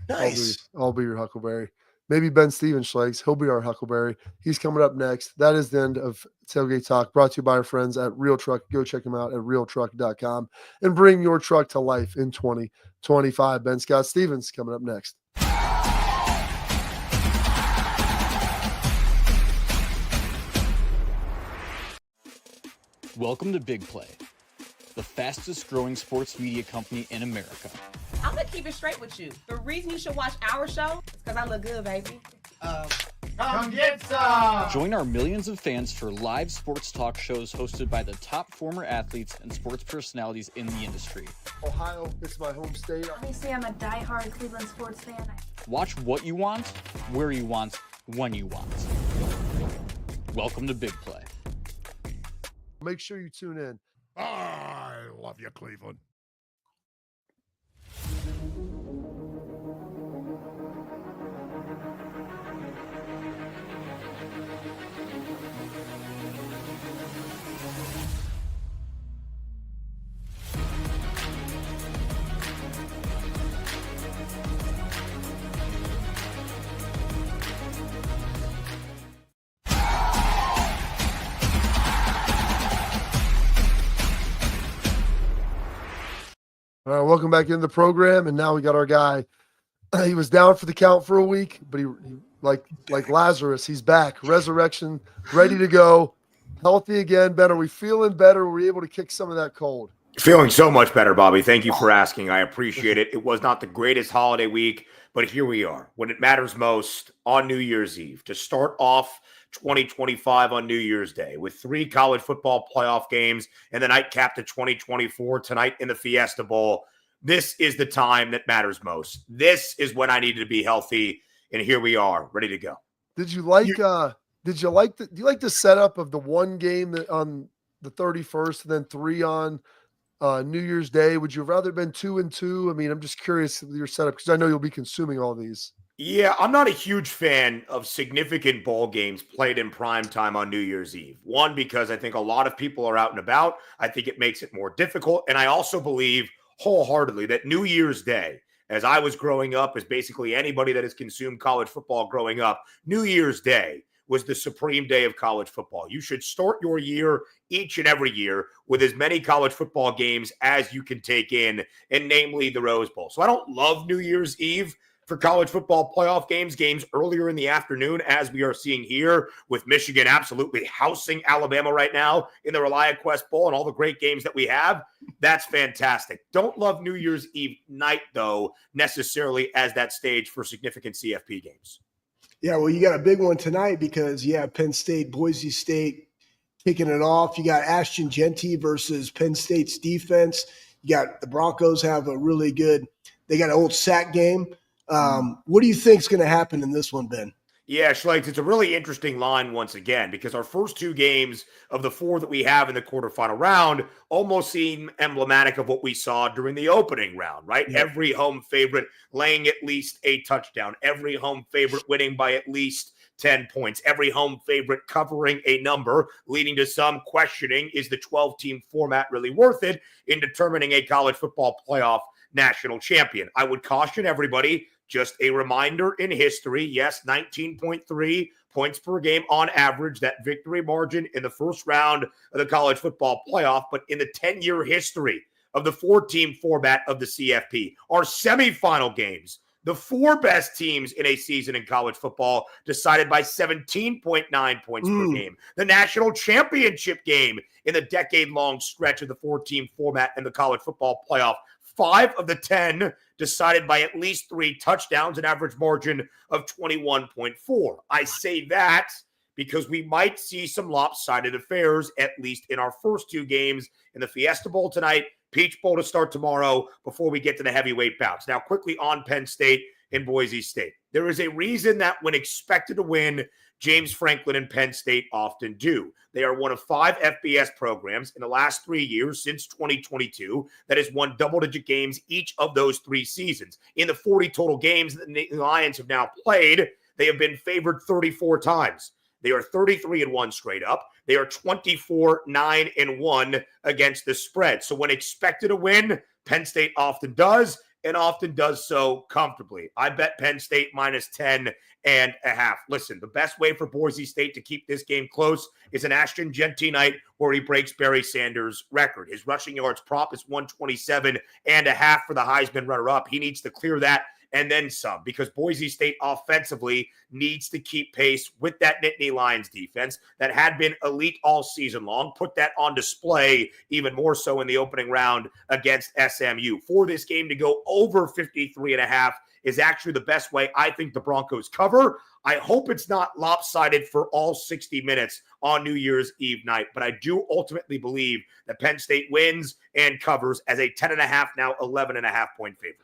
S2: Nice.
S1: I'll be your Huckleberry. Maybe Ben Stevens Schlegs. He'll be our Huckleberry. He's coming up next. That is the end of Tailgate Talk, brought to you by our friends at Real Truck. Go check them out at realtruck.com and bring your truck to life in 2025. Ben Scott Stevens coming up next.
S4: Welcome to Big Play, the fastest growing sports media company in America.
S5: I'm gonna keep it straight with you. The reason you should watch our show is because I look good, baby.
S3: Come get some!
S4: Join our millions of fans for live sports talk shows hosted by the top former athletes and sports personalities in the industry.
S1: Ohio, it's my home state.
S6: Obviously, I'm a diehard Cleveland sports fan.
S4: Watch what you want, where you want, when you want. Welcome to Big Play.
S1: Make sure you tune in.
S7: I love you, Cleveland.
S1: All right, welcome back into the program, and now we got our guy. He was down for the count for a week, but he like Lazarus, he's back, resurrection, ready to go, healthy again. Ben, are we feeling better? Were we able to kick some of that cold?
S10: Feeling so much better, Bobby. Thank you for asking. I appreciate it. It was not the greatest holiday week, but here we are when it matters most on New Year's Eve to start off 2025 on New Year's Day with 3 college football playoff games and the nightcap to 2024 tonight in the Fiesta Bowl. This is the time that matters most. This is when I needed to be healthy, and here we are, ready to go.
S1: Did you like do you like the setup of the one game that on the 31st and then 3 on New Year's Day? Would you have rather been 2 and 2? I mean, I'm just curious of your setup because I know you'll be consuming all these.
S10: Yeah, I'm not a huge fan of significant bowl games played in prime time on New Year's Eve. One, because I think a lot of people are out and about. I think it makes it more difficult. And I also believe wholeheartedly that New Year's Day, as I was growing up, as basically anybody that has consumed college football growing up, New Year's Day was the supreme day of college football. You should start your year each and every year with as many college football games as you can take in, and namely the Rose Bowl. So I don't love New Year's Eve for college football playoff games earlier in the afternoon, as we are seeing here with Michigan absolutely housing Alabama right now in the ReliaQuest Bowl and all the great games that we have. That's fantastic. Don't love New Year's Eve night, though, necessarily as that stage for significant CFP games.
S2: Yeah, well, you got a big one tonight because, Penn State, Boise State kicking it off. You got Ashton Genty versus Penn State's defense. You got the Broncos have a really good – they got an old sack game. What do you think is going to happen in this one, Ben?
S10: Yeah, Schlegs, it's a really interesting line once again because our first 2 games of the 4 that we have in the quarterfinal round almost seem emblematic of what we saw during the opening round, right? Yeah. Every home favorite laying at least a touchdown, every home favorite winning by at least 10 points, every home favorite covering a number, leading to some questioning, is the 12-team format really worth it in determining a college football playoff national champion? I would caution everybody, just a reminder in history, yes, 19.3 points per game on average, that victory margin in the first round of the college football playoff. But in the 10-year history of the 4-team format of the CFP, our semifinal games The 4 best teams in a season in college football decided by 17.9 points per game. The national championship game in the decade-long stretch of the 4-team format in the college football playoff. 5 of the 10 decided by at least 3 touchdowns, an average margin of 21.4. I say that because we might see some lopsided affairs, at least in our first 2 games in the Fiesta Bowl tonight, Peach Bowl to start tomorrow before we get to the heavyweight bouts. Now, quickly on Penn State and Boise State. There is a reason that when expected to win, James Franklin and Penn State often do. They are one of 5 FBS programs in the last 3 years since 2022 that has won double-digit games each of those 3 seasons. In the 40 total games that the Lions have now played, they have been favored 34 times. They are 33-1 straight up. They are 24-9-1 against the spread. So when expected to win, Penn State often does, and often does so comfortably. I bet Penn State minus 10.5. Listen, the best way for Boise State to keep this game close is an Ashton Genty night where he breaks Barry Sanders' record. His rushing yards prop is 127.5 for the Heisman runner-up. He needs to clear that and then some, because Boise State offensively needs to keep pace with that Nittany Lions defense that had been elite all season long. Put that on display even more so in the opening round against SMU. For this game to go over 53.5 is actually the best way I think the Broncos cover. I hope it's not lopsided for all 60 minutes on New Year's Eve night, but I do ultimately believe that Penn State wins and covers as a 10.5, now 11.5 point favorite.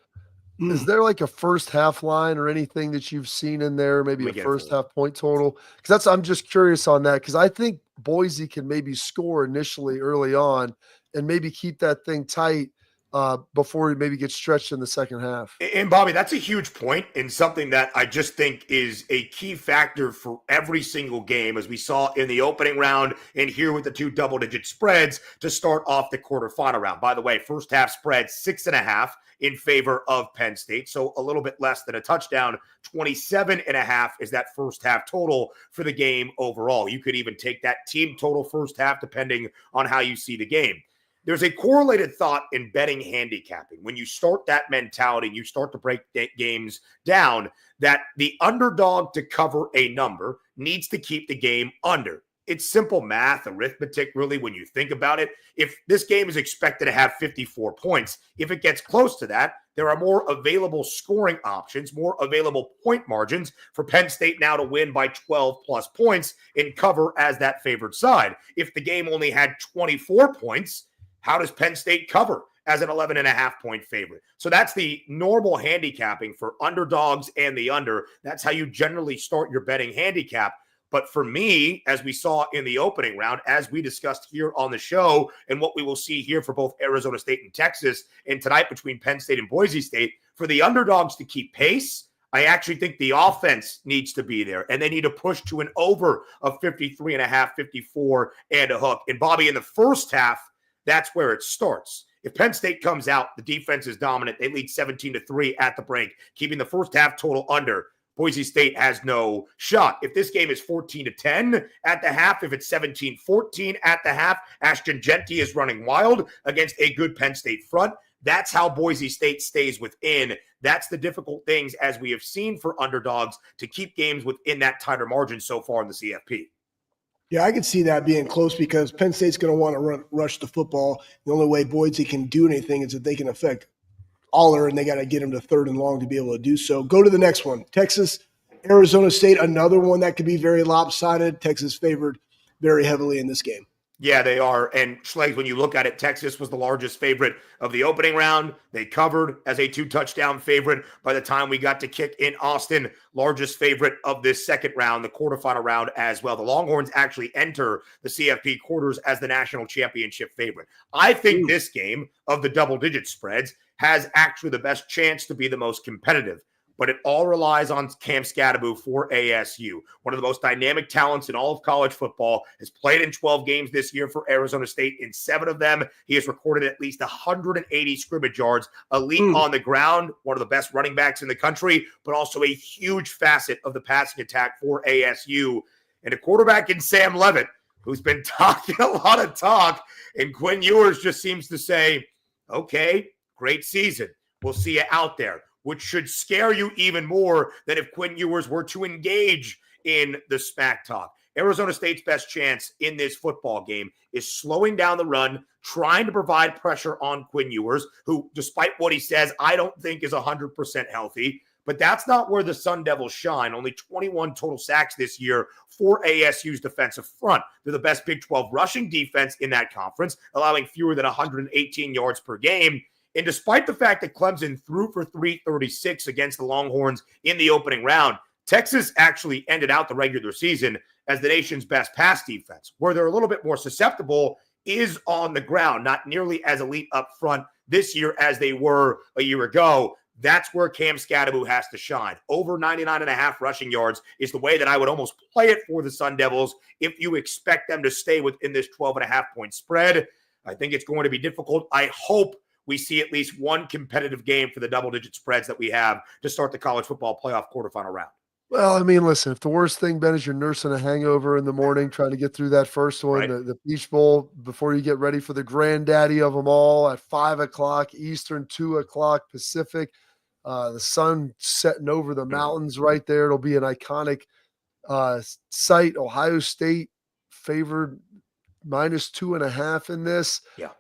S1: Is there like a first half line or anything that you've seen in there? Maybe a first half point total? Because I'm just curious on that, because I think Boise can maybe score initially early on and maybe keep that thing tight before it maybe gets stretched in the second half.
S10: And Bobby, that's a huge point and something that I just think is a key factor for every single game, as we saw in the opening round and here with the 2 double-digit spreads to start off the quarterfinal round. By the way, first half spread 6.5 in favor of Penn State, so a little bit less than a touchdown. 27.5 is that first half total for the game overall. You could even take that team total first half depending on how you see the game. There's a correlated thought in betting handicapping. When you start that mentality, you start to break games down, that the underdog to cover a number needs to keep the game under. It's simple math, arithmetic, really, when you think about it. If this game is expected to have 54 points, if it gets close to that, there are more available scoring options, more available point margins for Penn State now to win by 12 plus points and cover as that favored side. If the game only had 24 points, how does Penn State cover as an 11.5 point favorite? So that's the normal handicapping for underdogs and the under. That's how you generally start your betting handicap. But for me, as we saw in the opening round, as we discussed here on the show, and what we will see here for both Arizona State and Texas, and tonight between Penn State and Boise State, for the underdogs to keep pace, I actually think the offense needs to be there, and they need to push to an over of 53.5, 54 and a hook. And Bobby, in the first half, that's where it starts. If Penn State comes out, the defense is dominant. They lead 17-3 at the break, keeping the first half total under. Boise State has no shot. If this game is 14-10 at the half, if it's 17-14 at the half, Ashton Genty is running wild against a good Penn State front. That's how Boise State stays within. That's the difficult things, as we have seen for underdogs, to keep games within that tighter margin so far in the CFP.
S2: Yeah, I could see that being close because Penn State's going to want to rush the football. The only way Boise can do anything is if they can affect Aller, and they got to get him to 3rd and long to be able to do so. Go to the next one. Texas, Arizona State, another one that could be very lopsided. Texas favored very heavily in this game.
S10: Yeah, they are. And Schlegel, when you look at it, Texas was the largest favorite of the opening round. They covered as a 2-touchdown favorite. By the time we got to kick in Austin, largest favorite of this second round, the quarterfinal round as well. The Longhorns actually enter the CFP quarters as the national championship favorite. I think this game of the double-digit spreads has actually the best chance to be the most competitive. But it all relies on Cam Scadaboo for ASU. One of the most dynamic talents in all of college football, has played in 12 games this year for Arizona State. In 7 of them, he has recorded at least 180 scrimmage yards, elite on the ground, one of the best running backs in the country, but also a huge facet of the passing attack for ASU. And a quarterback in Sam Leavitt, who's been talking a lot of talk, and Quinn Ewers just seems to say, okay, great season. We'll see you out there. which should scare you even more than if Quinn Ewers were to engage in the smack talk. Arizona State's best chance in this football game is slowing down the run, trying to provide pressure on Quinn Ewers, who, despite what he says, I don't think is 100% healthy. But that's not where the Sun Devils shine. Only 21 total sacks this year for ASU's defensive front. They're the best Big 12 rushing defense in that conference, allowing fewer than 118 yards per game. And despite the fact that Clemson threw for 336 against the Longhorns in the opening round, Texas actually ended out the regular season as the nation's best pass defense. Where they're a little bit more susceptible is on the ground, not nearly as elite up front this year as they were a year ago. That's where Cam Scadaboo has to shine. Over 99.5 rushing yards is the way that I would almost play it for the Sun Devils if you expect them to stay within this 12.5-point spread. I think it's going to be difficult. I hope we see at least one competitive game for the double-digit spreads that we have to start the college football playoff quarterfinal round.
S1: Well, I mean, listen, if the worst thing, Ben, is you're nursing a hangover in the morning, trying to get through that first one,
S10: Right.
S1: the Peach Bowl, before you get ready for the granddaddy of them all at 5 o'clock Eastern, 2 o'clock Pacific, the sun setting over the mountains right there. It'll be an iconic sight. Ohio State favored -2.5 in this.
S10: Yeah.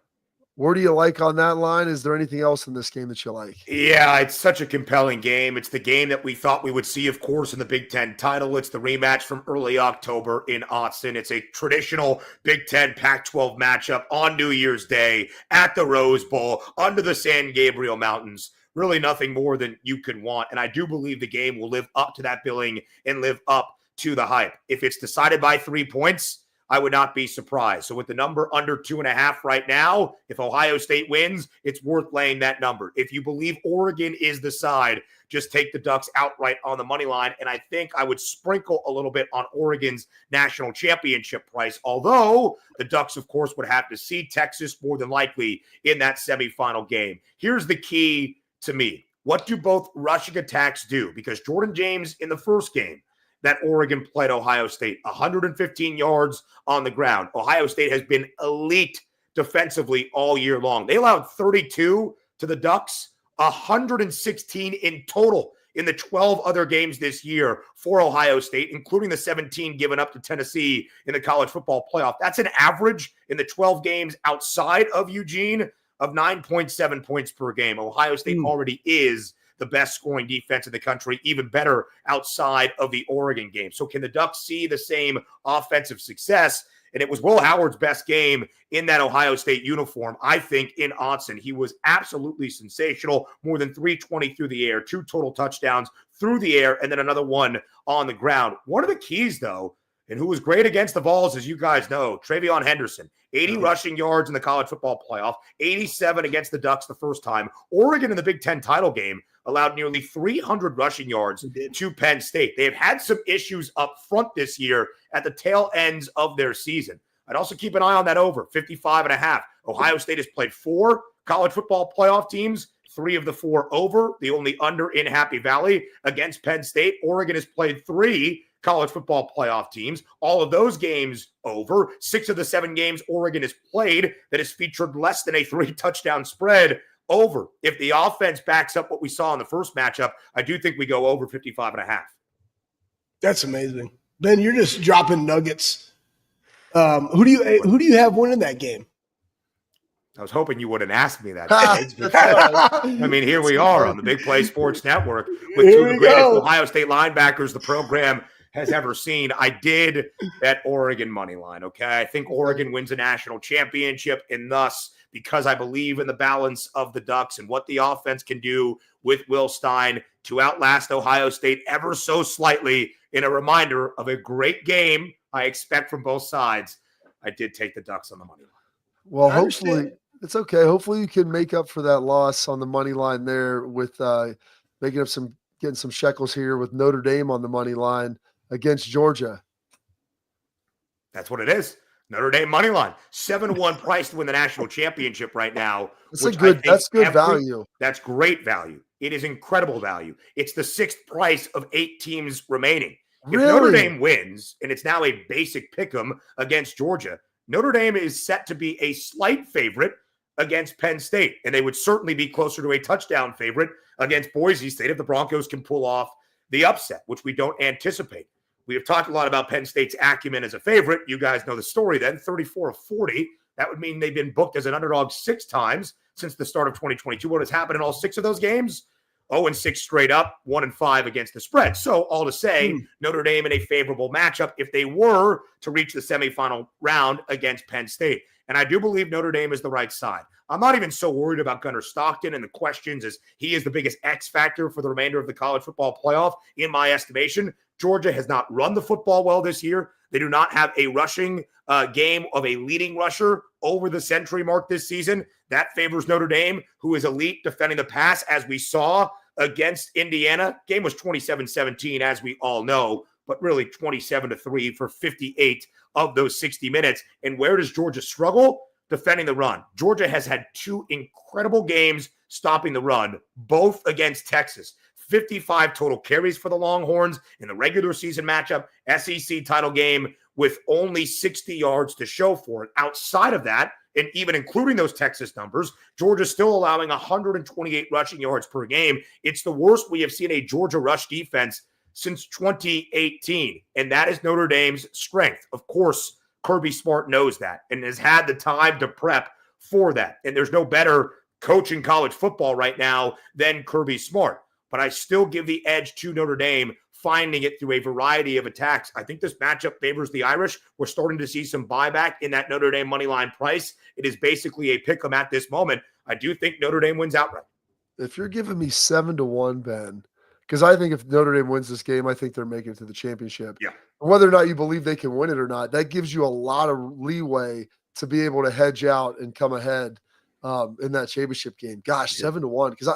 S1: Where do you like on that line? Is there anything else in this game that you like?
S10: Yeah, it's such a compelling game. It's the game that we thought we would see, of course, in the Big Ten title. It's the rematch from early October in Austin. It's a traditional Big Ten Pac-12 matchup on New Year's Day at the Rose Bowl under the San Gabriel Mountains. Really nothing more than you could want. And I do believe the game will live up to that billing and live up to the hype. If it's decided by 3 points, I would not be surprised. So with the number under 2.5 right now, if Ohio State wins, it's worth laying that number. If you believe Oregon is the side, just take the Ducks outright on the money line. And I think I would sprinkle a little bit on Oregon's national championship price. Although the Ducks, of course, would have to see Texas more than likely in that semifinal game. Here's the key to me. What do both rushing attacks do? Because Jordan James in the first game that Oregon played Ohio State, 115 yards on the ground. Ohio State has been elite defensively all year long. They allowed 32 to the Ducks, 116 in total in the 12 other games this year for Ohio State, including the 17 given up to Tennessee in the college football playoff. That's an average in the 12 games outside of Eugene of 9.7 points per game. Ohio State already is the best scoring defense in the country, even better outside of the Oregon game. So can the Ducks see the same offensive success? And it was Will Howard's best game in that Ohio State uniform, I think, in Austin. He was absolutely sensational. More than 320 through the air, 2 total touchdowns through the air, and then another one on the ground. One of the keys, though, and who was great against the Vols, as you guys know, Travion Henderson, 80 rushing yards in the college football playoff, 87 against the Ducks the first time. Oregon in the Big Ten title game allowed nearly 300 rushing yards to Penn State. They have had some issues up front this year at the tail ends of their season. I'd also keep an eye on that over, 55.5. Ohio State has played 4 college football playoff teams, 3 of the 4 over, the only under in Happy Valley against Penn State. Oregon has played 3 college football playoff teams, all of those games over. 6 of the 7 games Oregon has played that has featured less than a 3-touchdown spread over. If the offense backs up what we saw in the first matchup, I do think we go over 55.5.
S2: That's amazing. Ben, you're just dropping nuggets. Who do you have winning that game?
S10: I was hoping you wouldn't ask me that. I mean, here we are on the Big Play Sports Network with 2 of the greatest Ohio State linebackers the program has ever seen. I did bet Oregon money line, okay? I think Oregon wins a national championship, and thus, because I believe in the balance of the Ducks and what the offense can do with Will Stein to outlast Ohio State ever so slightly, in a reminder of a great game I expect from both sides, I did take the Ducks on the money line.
S1: Well, hopefully it's okay. Hopefully you can make up for that loss on the money line there with getting some shekels here with Notre Dame on the money line against Georgia.
S10: That's what it is. Notre Dame money line, 7-1 price to win the national championship right now.
S1: That's good value.
S10: That's great value. It is incredible value. It's the 6th price of 8 teams remaining.
S1: Really?
S10: If Notre Dame wins, and it's now a basic pick'em against Georgia, Notre Dame is set to be a slight favorite against Penn State, and they would certainly be closer to a touchdown favorite against Boise State if the Broncos can pull off the upset, which we don't anticipate. We have talked a lot about Penn State's acumen as a favorite. You guys know the story then, 34-40. That would mean they've been booked as an underdog 6 times since the start of 2022. What has happened in all 6 of those games? 0-6 straight up, 1-5 against the spread. So all to say, Notre Dame in a favorable matchup if they were to reach the semifinal round against Penn State. And I do believe Notre Dame is the right side. I'm not even so worried about Gunnar Stockton and the questions, as he is the biggest X factor for the remainder of the college football playoff, in my estimation. Georgia has not run the football well this year. They do not have a rushing game of a leading rusher over the century mark this season. That favors Notre Dame, who is elite defending the pass, as we saw against Indiana. Game was 27-17, as we all know, but really 27-3 for 58 of those 60 minutes. And where does Georgia struggle? Defending the run. Georgia has had 2 incredible games stopping the run, both against Texas. 55 total carries for the Longhorns in the regular season matchup, SEC title game, with only 60 yards to show for it. Outside of that, and even including those Texas numbers, Georgia's still allowing 128 rushing yards per game. It's the worst we have seen a Georgia rush defense since 2018, and that is Notre Dame's strength. Of course, Kirby Smart knows that and has had the time to prep for that, and there's no better coach in college football right now than Kirby Smart. But I still give the edge to Notre Dame, finding it through a variety of attacks. I think this matchup favors the Irish. We're starting to see some buyback in that Notre Dame money line price. It is basically a pick 'em at this moment. I do think Notre Dame wins outright.
S1: If you're giving me 7-1, Ben, because I think if Notre Dame wins this game, I think they're making it to the championship.
S10: Yeah.
S1: Whether or not you believe they can win it or not, that gives you a lot of leeway to be able to hedge out and come ahead in that championship game. Gosh, 7-1, because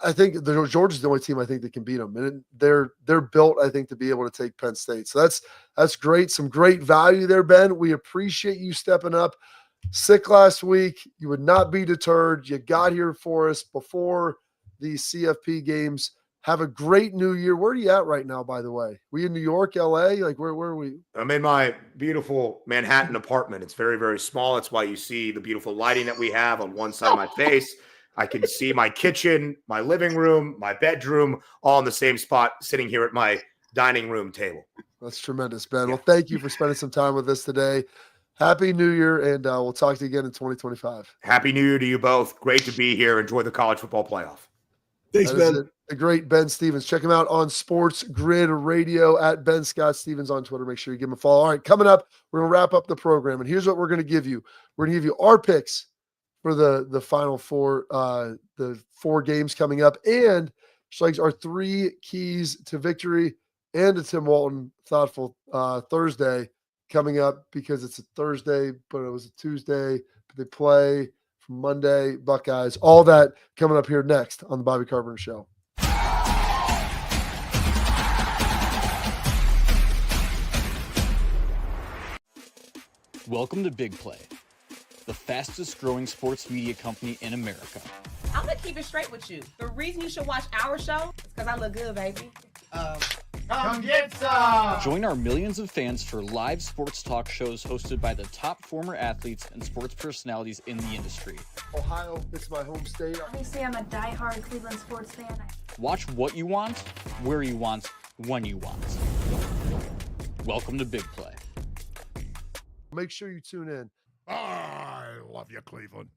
S1: I think Georgia's the only team I think that can beat them, and they're built, I think, to be able to take Penn State. So that's great. Some great value there, Ben. We appreciate you stepping up. Sick last week, you would not be deterred. You got here for us before the CFP games. Have a great new year. Where are you at right now, by the way? We in New York, LA? Like where are we?
S10: I'm in my beautiful Manhattan apartment. It's very, very small. That's why you see the beautiful lighting that we have on one side of my face. I can see my kitchen, my living room, my bedroom, all in the same spot, sitting here at my dining room table.
S1: That's tremendous, Ben. Well, thank you for spending some time with us today. Happy New Year, and we'll talk to you again in 2025.
S10: Happy New Year to you both. Great to be here. Enjoy the college football playoff.
S2: Thanks, Ben.
S1: The great Ben Stevens. Check him out on Sports Grid Radio at Ben Scott Stevens on Twitter. Make sure you give him a follow. All right, coming up, we're going to wrap up the program, and here's what we're going to give you. We're going to give you our picks for the final 4, the 4 games coming up, and like our 3 keys to victory, and a Tim Walton Thoughtful Thursday coming up, because it's a Thursday, but it was a Tuesday. But they play from Monday, Buckeyes. All that coming up here next on the Bobby Carpenter Show.
S4: Welcome to Big Play, the fastest growing sports media company in America.
S5: I'm gonna keep it straight with you. The reason you should watch our show is because I look good, baby.
S3: Come get some!
S4: Join our millions of fans for live sports talk shows hosted by the top former athletes and sports personalities in the industry.
S1: Ohio, it's my home state.
S6: Obviously, I'm a diehard Cleveland sports fan.
S4: Watch what you want, where you want, when you want. Welcome to Big Play.
S1: Make sure you tune in.
S7: I love you, Cleveland.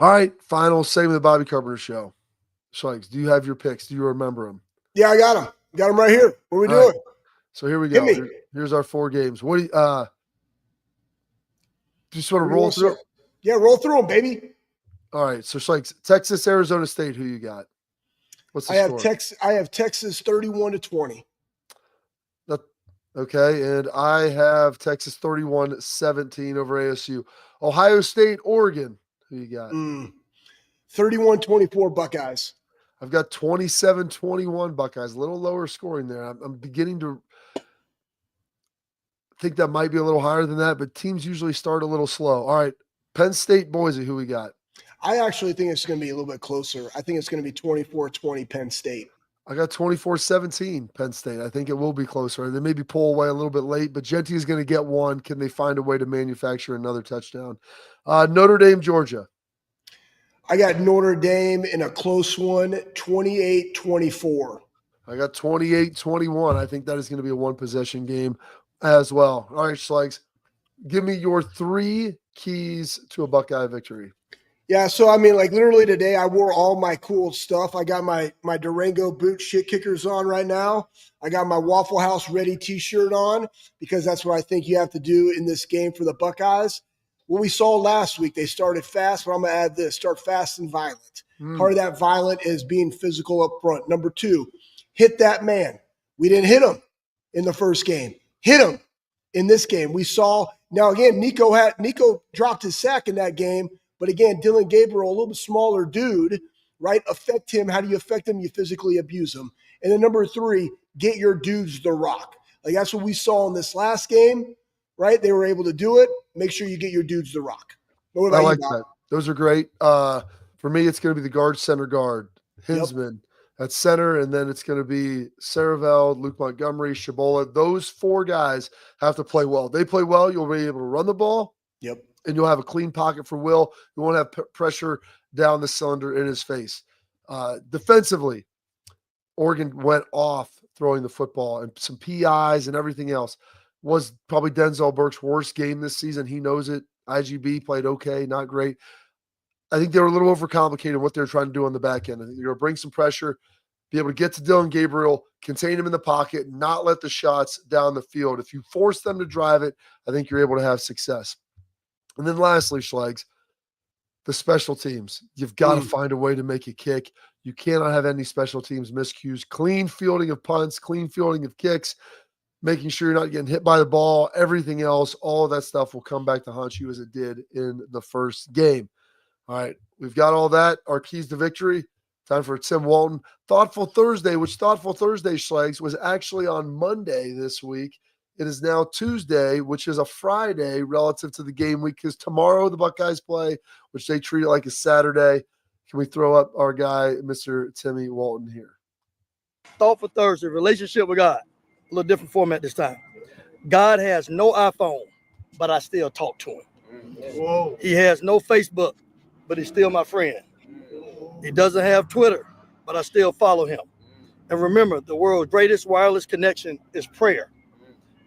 S1: All right, final segment of the Bobby Carpenter Show. Schleiks, do you have your picks? Do you remember them?
S2: Yeah, I got them. Got them right here. What are we doing?
S1: Right. So here we go. Here's our 4 games. What do you just want to roll through?
S2: Yeah, roll through them, baby.
S1: All right. So Schleiks, Texas, Arizona State. Who you got? What's the score?
S2: I have Texas 31-20.
S1: Okay, and I have Texas 31-17 over ASU. Ohio State, Oregon. Who you got?
S2: 31-24 Buckeyes.
S1: I've got 27-21 Buckeyes. A little lower scoring there. I'm beginning to think that might be a little higher than that, but teams usually start a little slow. All right, Penn State, Boise. Who we got?
S2: I actually think it's going to be a little bit closer. I think it's going to be 24-20 Penn State.
S1: I got 24-17 Penn State. I think it will be closer. They maybe pull away a little bit late, but Genty is going to get one. Can they find a way to manufacture another touchdown? Notre Dame, Georgia.
S2: I got Notre Dame in a close one, 28-24.
S1: I got 28-21. I think that is going to be a one-possession game as well. All right, Schlegs, give me your 3 keys to a Buckeye victory.
S2: Yeah, so I mean, like literally today, I wore all my cool stuff. I got my Durango boot shit kickers on right now. I got my Waffle House ready T-shirt on because that's what I think you have to do in this game for the Buckeyes. What we saw last week, they started fast, but I'm going to add this: start fast and violent. Part of that violent is being physical up front. Number 2, hit that man. We didn't hit him in the first game. Hit him in this game. We saw now again. Nico dropped his sack in that game. But again, Dylan Gabriel, a little bit smaller dude, right? Affect him. How do you affect him? You physically abuse him. And then number 3, get your dudes the rock. Like that's what we saw in this last game, right? They were able to do it. Make sure you get your dudes the rock. What about
S1: I like
S2: you, Bob?
S1: that. Those are great. For me, it's going to be the guard, center guard, Hinsman at center, and then it's going to be Saraveld, Luke Montgomery, Shabola. Those 4 guys have to play well. They play well, you'll be able to run the ball.
S2: Yep.
S1: And you'll have a clean pocket for Will. You won't have pressure down the cylinder in his face. Defensively, Oregon went off throwing the football and some PIs and everything else. Was probably Denzel Burke's worst game this season. He knows it. IGB played okay, not great. I think they were a little overcomplicated what they're trying to do on the back end. I think they're going to bring some pressure, be able to get to Dylan Gabriel, contain him in the pocket, not let the shots down the field. If you force them to drive it, I think you're able to have success. And then lastly, Schlegs, the special teams. You've got to find a way to make a kick. You cannot have any special teams miscues. Clean fielding of punts, clean fielding of kicks, making sure you're not getting hit by the ball, everything else, all of that stuff will come back to haunt you as it did in the first game. All right, we've got all that. Our keys to victory. Time for Tim Walton. Thoughtful Thursday, which Thoughtful Thursday, Schlegs, was actually on Monday this week. It is now Tuesday, which is a Friday relative to the game week because tomorrow the Buckeyes play, which they treat it like a Saturday. Can we throw up our guy, Mr. Timmy Walton here?
S11: Thoughtful Thursday, relationship with God. A little different format this time. God has no iPhone, but I still talk to him. Whoa. He has no Facebook, but he's still my friend. He doesn't have Twitter, but I still follow him. And remember, the world's greatest wireless connection is prayer.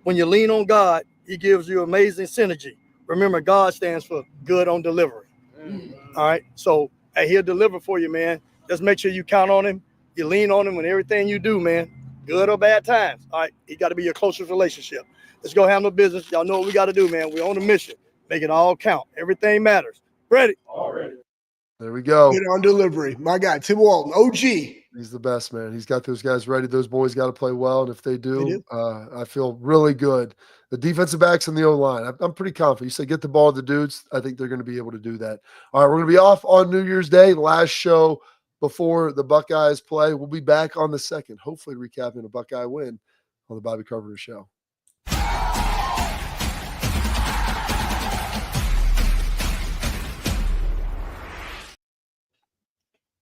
S11: When you lean on God, he gives you amazing synergy. Remember, God stands for good on delivery. All right. So hey, he'll deliver for you, man. Just make sure you count on him. You lean on him in everything you do, man. Good or bad times. All right. He got to be your closest relationship. Let's go handle business. Y'all know what we got to do, man. We're on a mission. Make it all count. Everything matters. Ready? Already.
S1: There we go.
S2: Good on delivery. My guy, Tim Walton, OG.
S1: He's the best, man. He's got those guys ready. Those boys got to play well. And if they do, I feel really good. The defensive backs and the O-line, I'm pretty confident. You say get the ball to the dudes. I think they're going to be able to do that. All right, we're going to be off on New Year's Day, last show before the Buckeyes play. We'll be back on the 2nd, hopefully recapping a Buckeye win on the Bobby Carpenter Show.